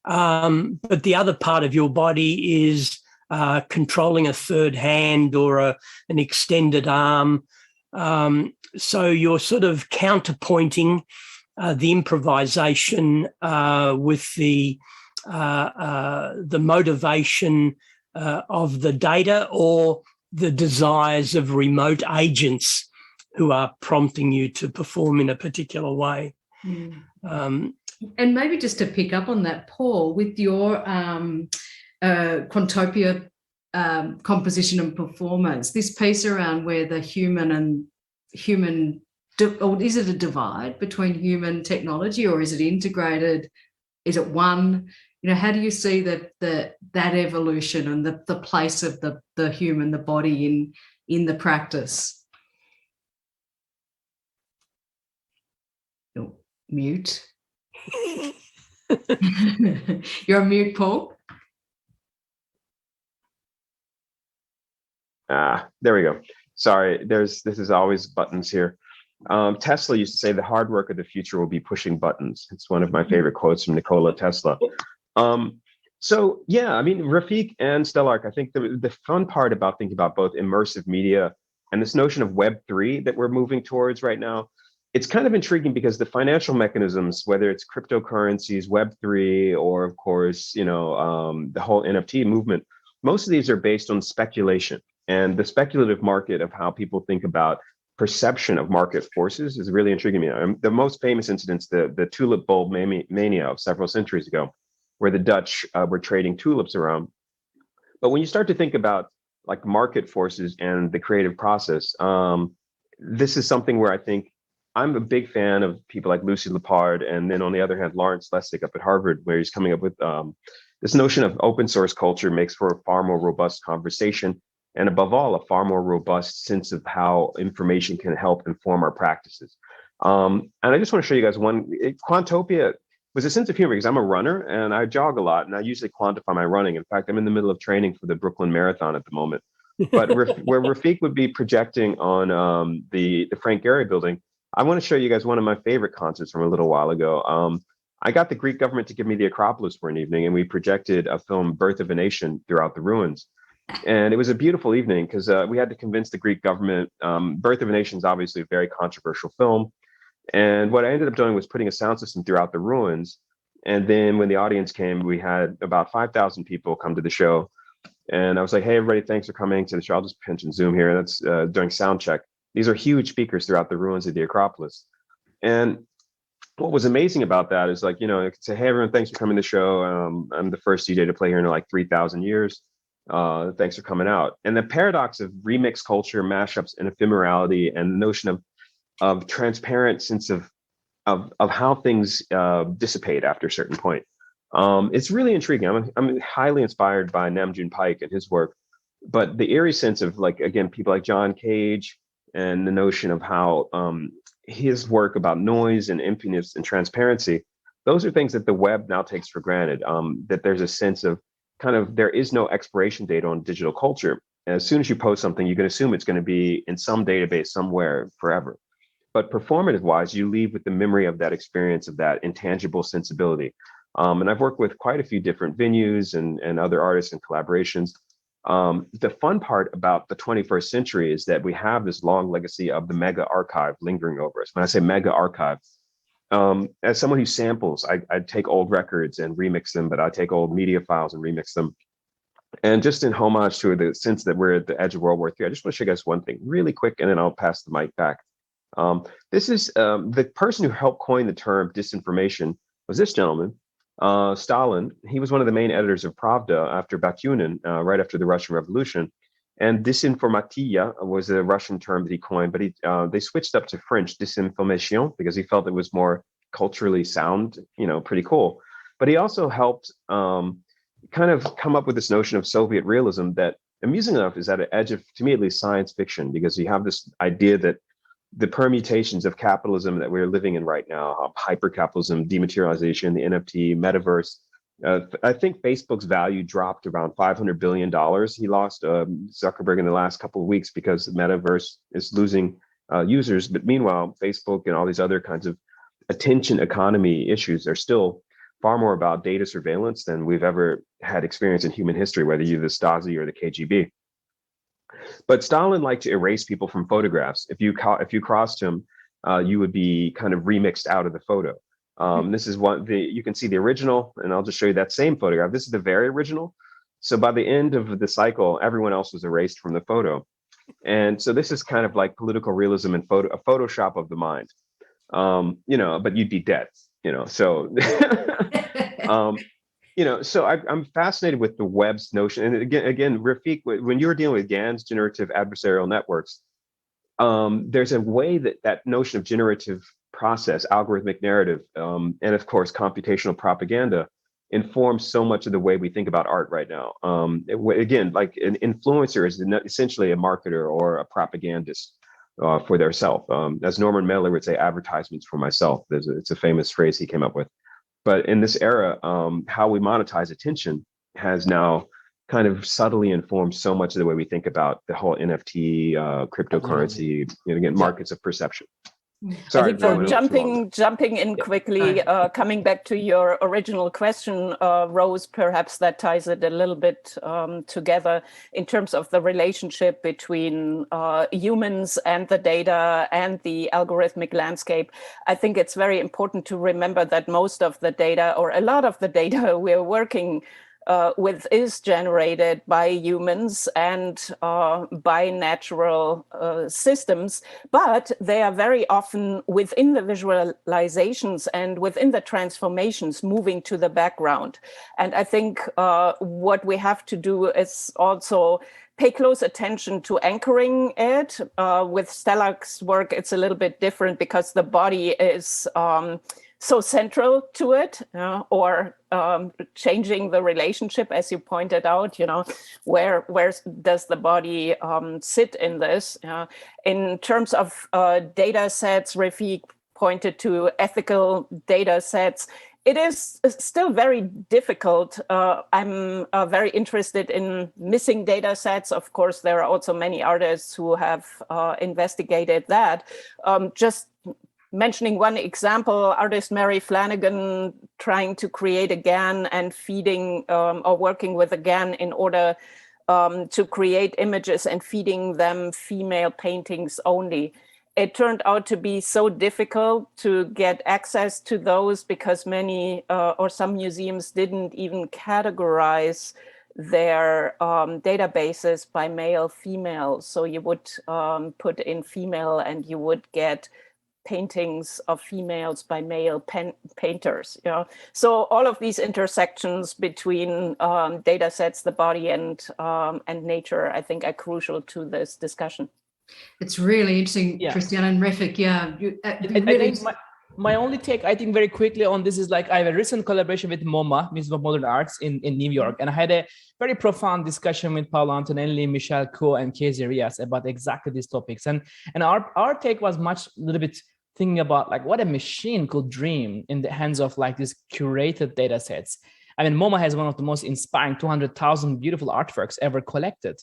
but the other part of your body is controlling a third hand or an extended arm. So you're sort of counterpointing the improvisation with the motivation of the data or the desires of remote agents who are prompting you to perform in a particular way. And maybe just to pick up on that, Paul, with your Quantopia composition and performance, this piece around where the human, or is it a divide between human technology, or is it integrated? Is it one? How do you see that evolution and the place of the human, the body in the practice? Oh, mute. You're on mute, Paul. There we go. Sorry, this is always buttons here. Tesla used to say the hard work of the future will be pushing buttons. It's one of my favorite quotes from Nikola Tesla. So yeah, I mean, Refik and Stelarc, I think the fun part about thinking about both immersive media and this notion of Web3 that we're moving towards right now, it's kind of intriguing because the financial mechanisms, whether it's cryptocurrencies, Web3, or of course, the whole NFT movement, most of these are based on speculation. And the speculative market of how people think about perception of market forces is really intriguing me. The most famous incidents, the tulip bulb mania of several centuries ago, where the Dutch were trading tulips around. But when you start to think about like market forces and the creative process, this is something where I think I'm a big fan of people like Lucy Lepard, and then on the other hand, Lawrence Lessig up at Harvard, where he's coming up with this notion of open source culture makes for a far more robust conversation, and above all, a far more robust sense of how information can help inform our practices. And I just want to show you guys Quantopia was a sense of humor because I'm a runner and I jog a lot, and I usually quantify my running. In fact, I'm in the middle of training for the Brooklyn Marathon at the moment. But where Refik would be projecting on the Frank Gehry building, I want to show you guys one of my favorite concerts from a little while ago. I got the Greek government to give me the Acropolis for an evening, and we projected a film, Birth of a Nation, throughout the ruins. And it was a beautiful evening because we had to convince the Greek government. Birth of a Nation is obviously a very controversial film. And what I ended up doing was putting a sound system throughout the ruins. And then when the audience came, we had about 5,000 people come to the show. And I was like, hey, everybody, thanks for coming to the show. I'll just pinch and zoom here. That's during sound check. These are huge speakers throughout the ruins of the Acropolis. And what was amazing about that is I could say, hey, everyone, thanks for coming to the show. I'm the first DJ to play here in like 3,000 years. Thanks for coming out. And the paradox of remix culture, mashups, and ephemerality, and the notion of transparent sense of how things dissipate after a certain point. It's really intriguing. I'm highly inspired by Namjoon Paik and his work, but the eerie sense of again, people like John Cage, and the notion of how his work about noise and emptiness and transparency, those are things that the web now takes for granted, that there's a sense of there is no expiration date on digital culture. As soon as you post something, you can assume it's going to be in some database somewhere forever. But performative wise, you leave with the memory of that experience, of that intangible sensibility. And I've worked with quite a few different venues and other artists and collaborations. The fun part about the 21st century is that we have this long legacy of the mega archive lingering over us. When I say mega archive, as someone who samples, I take old records and remix them, but I take old media files and remix them. And just in homage to the sense that we're at the edge of World War III, I just want to show you guys one thing really quick, and then I'll pass the mic back. This is the person who helped coin the term disinformation was this gentleman, Stalin. He was one of the main editors of Pravda after Bakunin, right after the Russian Revolution. And disinformatia was a Russian term that he coined, but they switched up to French, disinformation, because he felt it was more culturally sound, pretty cool. But he also helped kind of come up with this notion of Soviet realism that, amusing enough, is at an edge of, to me at least, science fiction, because you have this idea that the permutations of capitalism that we're living in right now, hypercapitalism, dematerialization, the NFT, metaverse. I think Facebook's value dropped around $500 billion. He lost Zuckerberg in the last couple of weeks because the metaverse is losing users. But meanwhile, Facebook and all these other kinds of attention economy issues are still far more about data surveillance than we've ever had experience in human history, whether you're the Stasi or the KGB. But Stalin liked to erase people from photographs. If you crossed him, you would be kind of remixed out of the photo. This is you can see the original, and I'll just show you that same photograph. This is the very original. So by the end of the cycle, everyone else was erased from the photo. And so this is kind of like political realism and a Photoshop of the mind. But you'd be dead, so so I'm fascinated with the web's notion. And again, Refik, when you were dealing with GAN's generative adversarial networks, there's a way that notion of generative process, algorithmic narrative, and of course, computational propaganda informs so much of the way we think about art right now. Again, like an influencer is essentially a marketer or a propagandist for their self. As Norman Mailer would say, advertisements for myself. It's a famous phrase he came up with. But in this era, how we monetize attention has now kind of subtly informed so much of the way we think about the whole NFT, cryptocurrency, again, markets of perception. Sorry, jumping in quickly, coming back to your original question, Rose, perhaps that ties it a little bit together in terms of the relationship between humans and the data and the algorithmic landscape. I think it's very important to remember that most of the data, or a lot of the data we're working with, is generated by humans and by natural systems, but they are very often within the visualizations and within the transformations moving to the background. And I think what we have to do is also pay close attention to anchoring it. With Stelarc's work, it's a little bit different because the body is so central to it, or changing the relationship, as you pointed out, where does the body sit in this? In terms of data sets, Refik pointed to ethical data sets. It is still very difficult. I'm very interested in missing data sets. Of course, there are also many artists who have investigated that. Just mentioning one example, artist Mary Flanagan trying to create a GAN and feeding or working with a GAN in order to create images and feeding them female paintings only. It turned out to be so difficult to get access to those because many or some museums didn't even categorize their databases by male, female. So you would put in female and you would get paintings of females by male painters. So all of these intersections between data sets, the body, and nature, I think, are crucial to this discussion. It's really interesting, Christiane and Refik. My only take, I think, very quickly on this is I have a recent collaboration with MoMA, Museum of Modern Arts in New York, and I had a very profound discussion with Paolo Antonelli, Michel Kuo, and Casey Rias about exactly these topics. And our take was a little bit thinking about what a machine could dream in the hands of these curated data sets. I mean, MoMA has one of the most inspiring 200,000 beautiful artworks ever collected.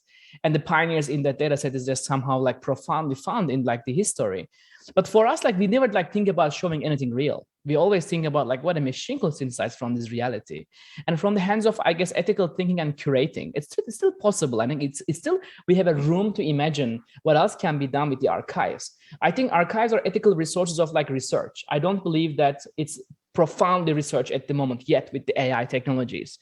And the pioneers in that data set is just somehow profoundly found in the history. But for us, we never think about showing anything real. We always think about what a machine could synthesize from this reality. And from the hands of, I guess, ethical thinking and curating, it's still possible. I think it's still, we have a room to imagine what else can be done with the archives. I think archives are ethical resources of research. I don't believe that it's profoundly researched at the moment yet with the AI technologies,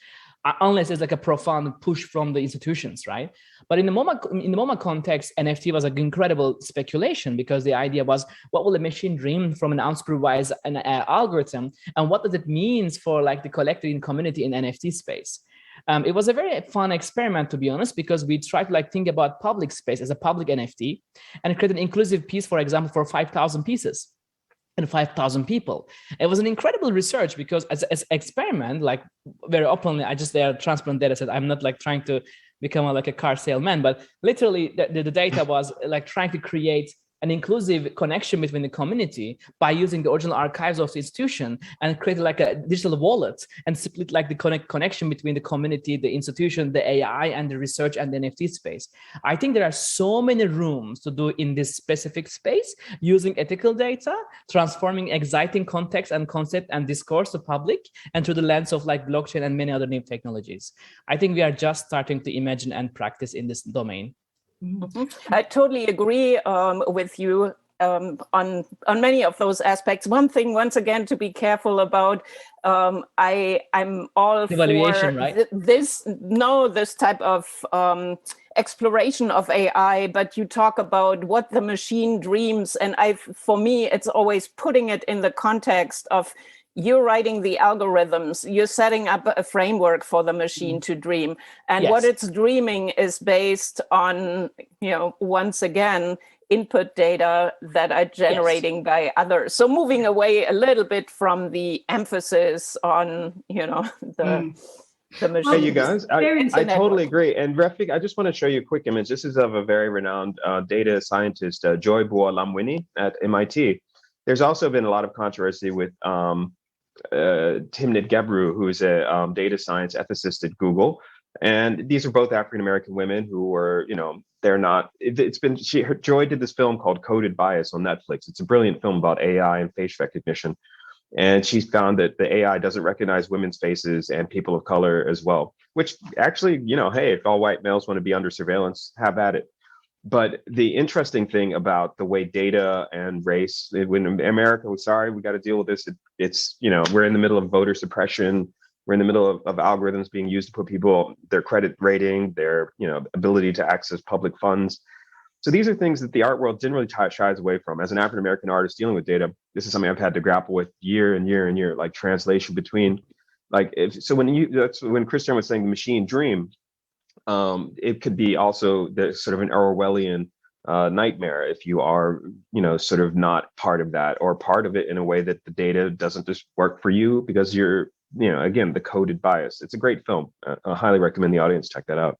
unless there's a profound push from the institutions, right? But in the MoMA context, NFT was an incredible speculation because the idea was, what will a machine dream from an unsupervised algorithm, and what does it mean for the collecting community in NFT space? It was a very fun experiment, to be honest, because we tried to think about public space as a public NFT and create an inclusive piece, for example, for 5,000 pieces. And 5,000 people. It was an incredible research because as experiment, very openly, they are transparent data set. I'm not trying to become a car salesman, but literally the data was trying to create an inclusive connection between the community by using the original archives of the institution and create like a digital wallet and split like the connection between the community, the institution, the AI, and the research and the NFT space. I think there are so many rooms to do in this specific space using ethical data, transforming exciting context and concept and discourse to public and through the lens of like blockchain and many other new technologies. I think we are just starting to imagine and practice in this domain. I totally agree with you on many of those aspects. One thing, once again, to be careful about, I'm all evaluation, for right? this type of exploration of AI, but you talk about what the machine dreams, and for me, it's always putting it in the context of you're writing the algorithms, you're setting up a framework for the machine to dream. And Yes. what it's dreaming is based on, once again, input data that are generating by others. So moving away a little bit from the emphasis on, the machine. Hey, you guys, I totally agree. And Refik, I just want to show you a quick image. This is of a very renowned data scientist, Joy Boer-Lamwini at MIT. There's also been a lot of controversy with Timnit Gebru, who's a data science ethicist at Google. And these are both African-American women who were, they're not, Joy did this film called Coded Bias on Netflix. It's a brilliant film about AI and face recognition. And she found that the AI doesn't recognize women's faces and people of color as well, which actually, hey, if all white males want to be under surveillance, have at it. But the interesting thing about the way data and race, when America was sorry, we got to deal with this. It's, we're in the middle of voter suppression. We're in the middle of algorithms being used to put people, their credit rating, their, ability to access public funds. So these are things that the art world generally shies away from. As an African-American artist dealing with data, this is something I've had to grapple with year and year and year, like translation between, that's when Christiane was saying the machine dream, it could be also the sort of an Orwellian nightmare if you are, sort of not part of that, or part of it in a way that the data doesn't just work for you because you're, again, the coded bias. It's a great film. I highly recommend the audience check that out.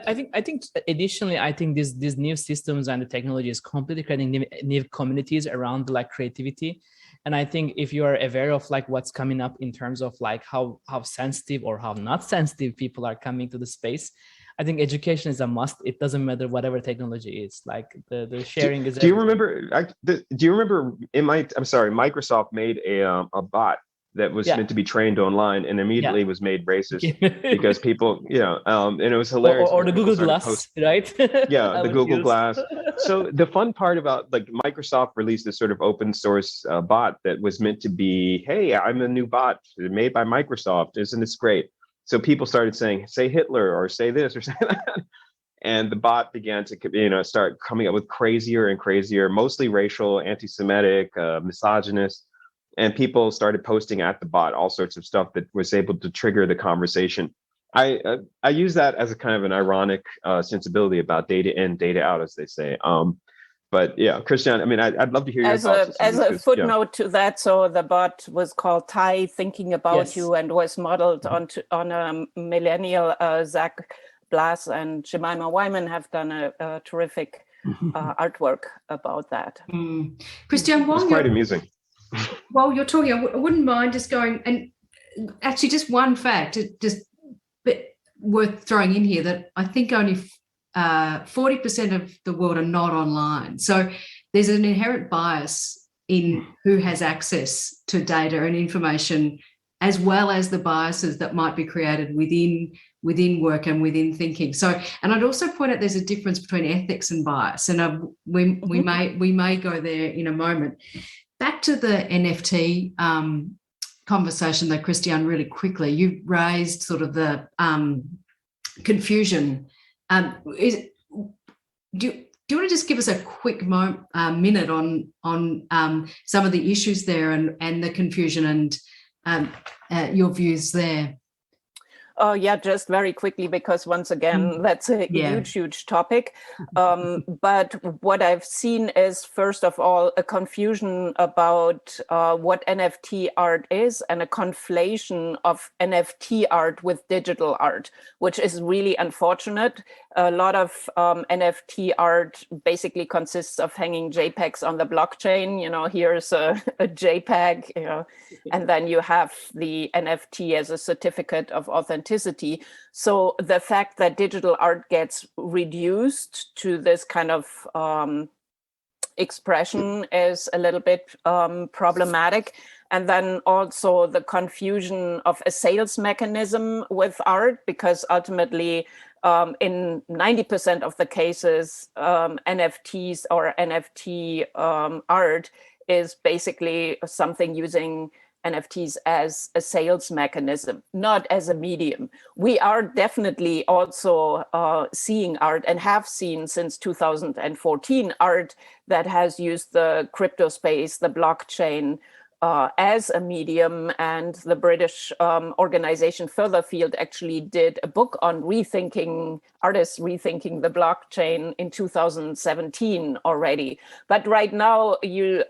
I think additionally, I think these new systems and the technology is completely creating new communities around like creativity. And I think if you are aware of like what's coming up in terms of like how sensitive or how not sensitive people are coming to the space, I think education is a must. It doesn't matter whatever technology is. Like the sharing is. Do you remember? Microsoft made a bot that was meant to be trained online and immediately was made racist because people, and it was hilarious. Or the Google Glass, right? Yeah, the Google Glass. So the fun part about like Microsoft released this sort of open source bot that was meant to be, hey, I'm a new bot made by Microsoft. Isn't this great? So people started saying, say Hitler or say this or say that. And the bot began to, start coming up with crazier and crazier, mostly racial, anti-Semitic, misogynist. And people started posting at the bot all sorts of stuff that was able to trigger the conversation. I use that as a kind of an ironic sensibility about data in, data out, as they say. But yeah, Christiane, I mean, I'd love to hear your thoughts. As a footnote to that, so the bot was called Tai Thinking About You and was modeled on a millennial. Zach Blass and Jemima Wyman have done a terrific artwork about that. Christiane, it's quite amusing. While you're talking, I wouldn't mind just going, and actually just one fact, just worth throwing in here, that I think only 40% of the world are not online. So there's an inherent bias in who has access to data and information, as well as the biases that might be created within work and within thinking. So, and I'd also point out there's a difference between ethics and bias, and we may go there in a moment. Back to the NFT conversation, though, Christiane, really quickly, you raised sort of the confusion. Do you want to just give us a quick minute on some of the issues there and the confusion and your views there? Yeah, just very quickly, because once again, that's a huge topic. But what I've seen is, first of all, a confusion about what NFT art is, and a conflation of NFT art with digital art, which is really unfortunate. A lot of NFT art basically consists of hanging JPEGs on the blockchain. You know, here's a JPEG, you know, and then you have the NFT as a certificate of authenticity. So the fact that digital art gets reduced to this kind of expression is a little bit problematic. And then also the confusion of a sales mechanism with art, because ultimately in 90% of the cases, NFTs or NFT art is basically something using NFTs as a sales mechanism, not as a medium. We are definitely also seeing art, and have seen since 2014 art that has used the crypto space, the blockchain, as a medium. And the British organization Furtherfield actually did a book on artists rethinking the blockchain in 2017 already. But right now you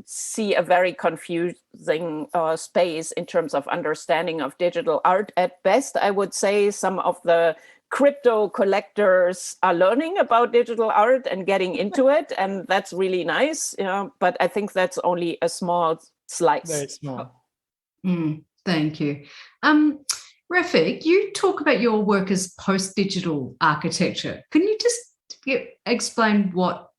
see a very confusing space in terms of understanding of digital art. At best, I would say some of the crypto collectors are learning about digital art and getting into it, and that's really nice. But I think that's only a small slice. Very small. Thank you. Refik, you talk about your work as post-digital architecture. Can you just explain what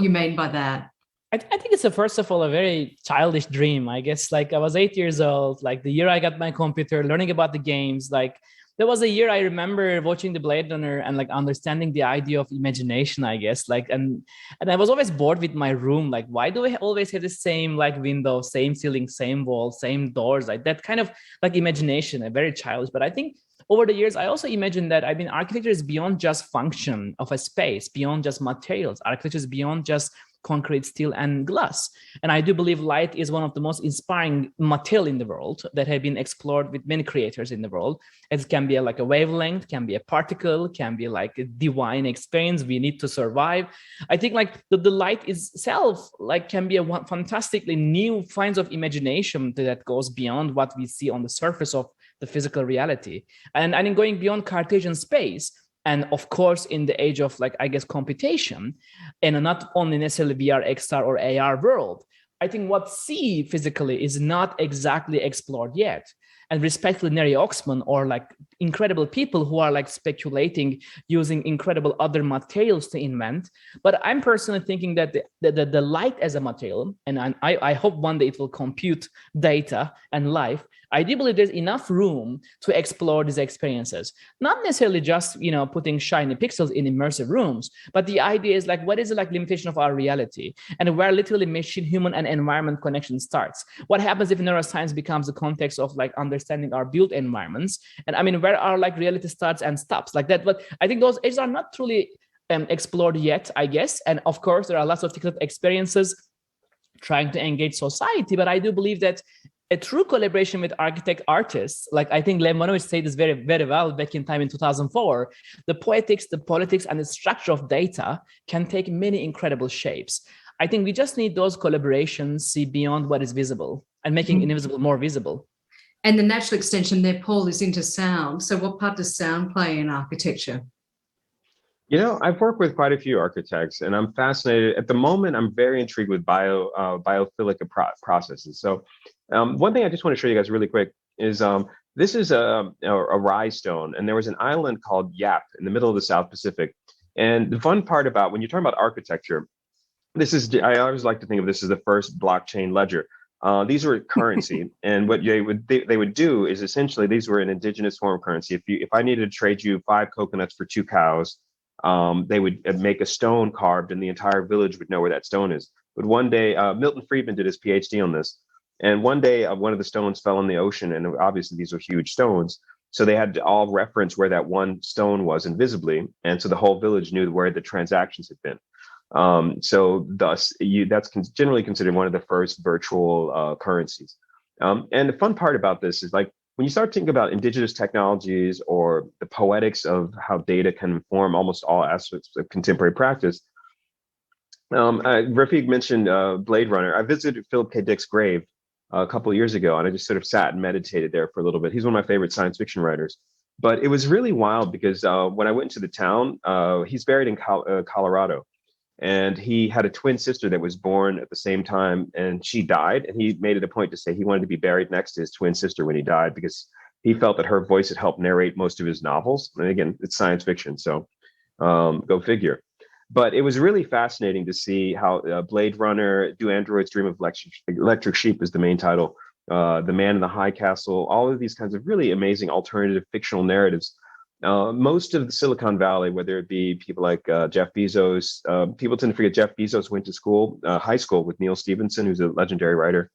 you mean by that? I think it's first of all a very childish dream. I guess, like, I was 8 years old, like the year I got my computer, learning about the games. Like, there was a year I remember watching the Blade Runner and like understanding the idea of imagination, I guess. Like, and I was always bored with my room. Like, why do I always have the same like window, same ceiling, same wall, same doors? Like that kind of like imagination, a very childish. But I think over the years, I also imagine that, architecture is beyond just function of a space, beyond just materials. Architecture is beyond just concrete, steel, and glass. And I do believe light is one of the most inspiring material in the world that have been explored with many creators in the world. It can be like a wavelength, can be a particle, can be like a divine experience we need to survive. I think like the light itself like can be a fantastically new finds of imagination that goes beyond what we see on the surface of the physical reality. And in going beyond Cartesian space, and of course, in the age of like, I guess, computation, and not only necessarily VR, XR, or AR world, I think what see physically is not exactly explored yet. And respectfully, Neri Oxman, or like incredible people who are like speculating using incredible other materials to invent. But I'm personally thinking that the light as a material, and I hope one day it will compute data and life. I do believe there's enough room to explore these experiences, not necessarily just, putting shiny pixels in immersive rooms, but the idea is like, what is the like limitation of our reality, and where literally machine, human, and environment connection starts? What happens if neuroscience becomes the context of like understanding our built environments, and where our like reality starts and stops like that? But I think those edges are not truly explored yet, I guess. And of course, there are lots of different experiences trying to engage society, but I do believe that a true collaboration with artists, like I think Lemonovich said this very, very well back in time in 2004, the poetics, the politics, and the structure of data can take many incredible shapes. I think we just need those collaborations, see beyond what is visible and making invisible more visible. And the natural extension there, Paul, is into sound. So what part does sound play in architecture? I've worked with quite a few architects, and I'm fascinated. At the moment, I'm very intrigued with biophilic processes. So one thing I just want to show you guys really quick is this is a rye stone, and there was an island called Yap in the middle of the South Pacific. And the fun part about when you're talking about architecture, I always like to think of this as the first blockchain ledger. These were currency, and what they would do is essentially these were an indigenous form of currency. If I needed to trade you 5 coconuts for 2 cows, they would make a stone carved, and the entire village would know where that stone is. But one day, Milton Friedman did his PhD on this, and one day one of the stones fell in the ocean, and obviously these were huge stones. So they had to all reference where that one stone was invisibly, and so the whole village knew where the transactions had been. So thus, that's generally considered one of the first virtual currencies. And the fun part about this is like when you start thinking about indigenous technologies or the poetics of how data can inform almost all aspects of contemporary practice, Refik mentioned Blade Runner. I visited Philip K. Dick's grave a couple of years ago, and I just sort of sat and meditated there for a little bit. He's one of my favorite science fiction writers. But it was really wild because when I went to the town, he's buried in Colorado. And he had a twin sister that was born at the same time, and she died. And he made it a point to say he wanted to be buried next to his twin sister when he died, because he felt that her voice had helped narrate most of his novels. And again, it's science fiction, so go figure. But it was really fascinating to see how Blade Runner, Do Androids Dream of Electric Sheep is the main title, The Man in the High Castle, all of these kinds of really amazing alternative fictional narratives. Most of the Silicon Valley, whether it be people like Jeff Bezos, people tend to forget Jeff Bezos went to high school with Neil Stephenson, who's a legendary writer.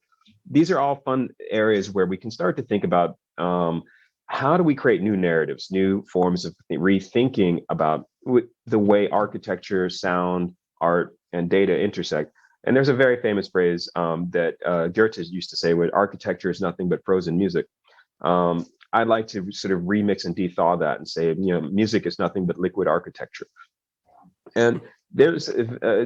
These are all fun areas where we can start to think about how do we create new narratives, new forms of rethinking about the way architecture, sound, art, and data intersect. And there's a very famous phrase that Goethe used to say, where architecture is nothing but frozen music. I'd like to sort of remix and de-thaw that and say, music is nothing but liquid architecture. And there's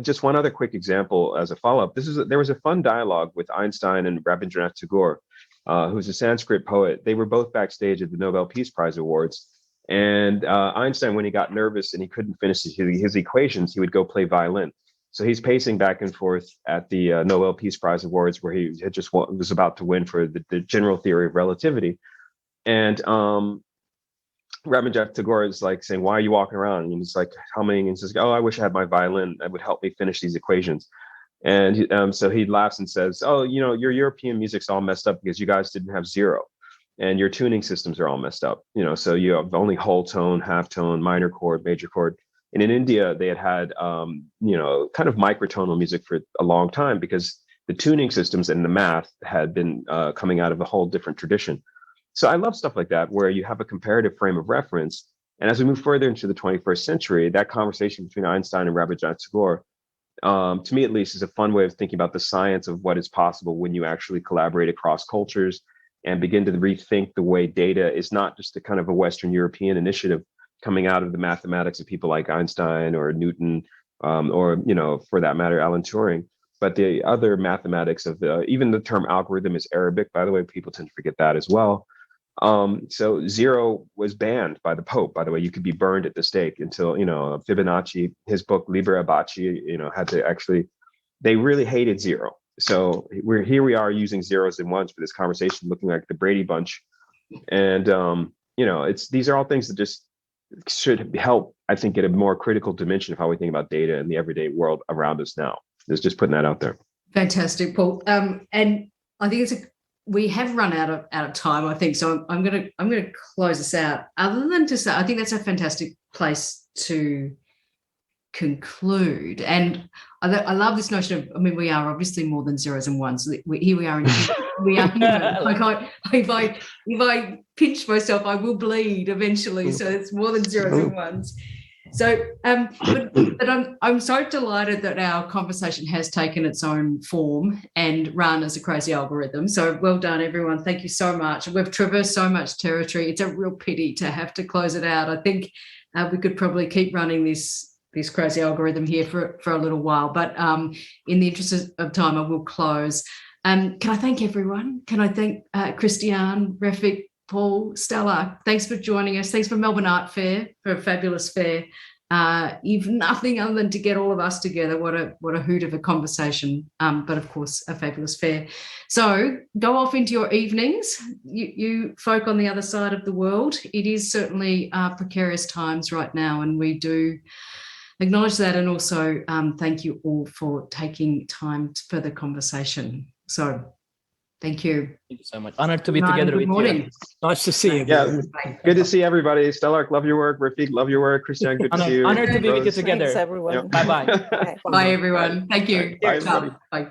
just one other quick example as a follow-up. There was a fun dialogue with Einstein and Rabindranath Tagore, who's a Sanskrit poet. They were both backstage at the Nobel Peace Prize Awards. And Einstein, when he got nervous and he couldn't finish his equations, he would go play violin. So he's pacing back and forth at the Nobel Peace Prize Awards, where he had just was about to win for the general theory of relativity. And Rabindranath Tagore is like saying, "Why are you walking around?" And he's like humming and says, "Oh, I wish I had my violin. That would help me finish these equations." And so he laughs and says, "Oh, your European music's all messed up because you guys didn't have zero. And your tuning systems are all messed up. So you have only whole tone, half tone, minor chord, major chord." And in India, they had kind of microtonal music for a long time, because the tuning systems and the math had been coming out of a whole different tradition. So I love stuff like that, where you have a comparative frame of reference. And as we move further into the 21st century, that conversation between Einstein and Rabindranath Tagore, to me at least, is a fun way of thinking about the science of what is possible when you actually collaborate across cultures and begin to rethink the way data is not just a kind of a Western European initiative coming out of the mathematics of people like Einstein or Newton, or, for that matter, Alan Turing, but the other mathematics of even the term algorithm is Arabic, by the way. People tend to forget that as well. So zero was banned by the Pope, by the way. You could be burned at the stake until, Fibonacci, his book Liber Abaci, had to actually, they really hated zero. So we are using zeros and ones for this conversation, looking like the Brady Bunch. And, these are all things that just should help, I think, get a more critical dimension of how we think about data in the everyday world around us now. Just putting that out there. Fantastic, Paul. And I think we have run out of time, I think. So I'm gonna close this out. Other than to say, I think that's a fantastic place to conclude. And I love this notion of, we are obviously more than zeros and ones. Here we are in we are human. Like if I pinch myself, I will bleed eventually. So it's more than zeros and ones. So, but I'm so delighted that our conversation has taken its own form and run as a crazy algorithm. So well done, everyone. Thank you so much. We've traversed so much territory. It's a real pity to have to close it out. I think we could probably keep running this crazy algorithm here for a little while, but in the interest of time, I will close. Can I thank everyone? Can I thank Christiane, Refik, Paul, Stelarc? Thanks for joining us. Thanks for Melbourne Art Fair, for a fabulous fair. If nothing other than to get all of us together, what a hoot of a conversation, but of course a fabulous fair. So go off into your evenings, you folk on the other side of the world. It is certainly precarious times right now, and we do acknowledge that, and also thank you all for taking time for the conversation. So thank you. Thank you so much. Honored to be together with you. Nice to see you. Yeah, good to see everybody. Stelarc, love your work. Refik, love your work. Christiane, good to see you. Honored to be with you together. Thanks, everyone. Bye-bye. Bye, everyone. Thank you. Bye, everybody. Bye.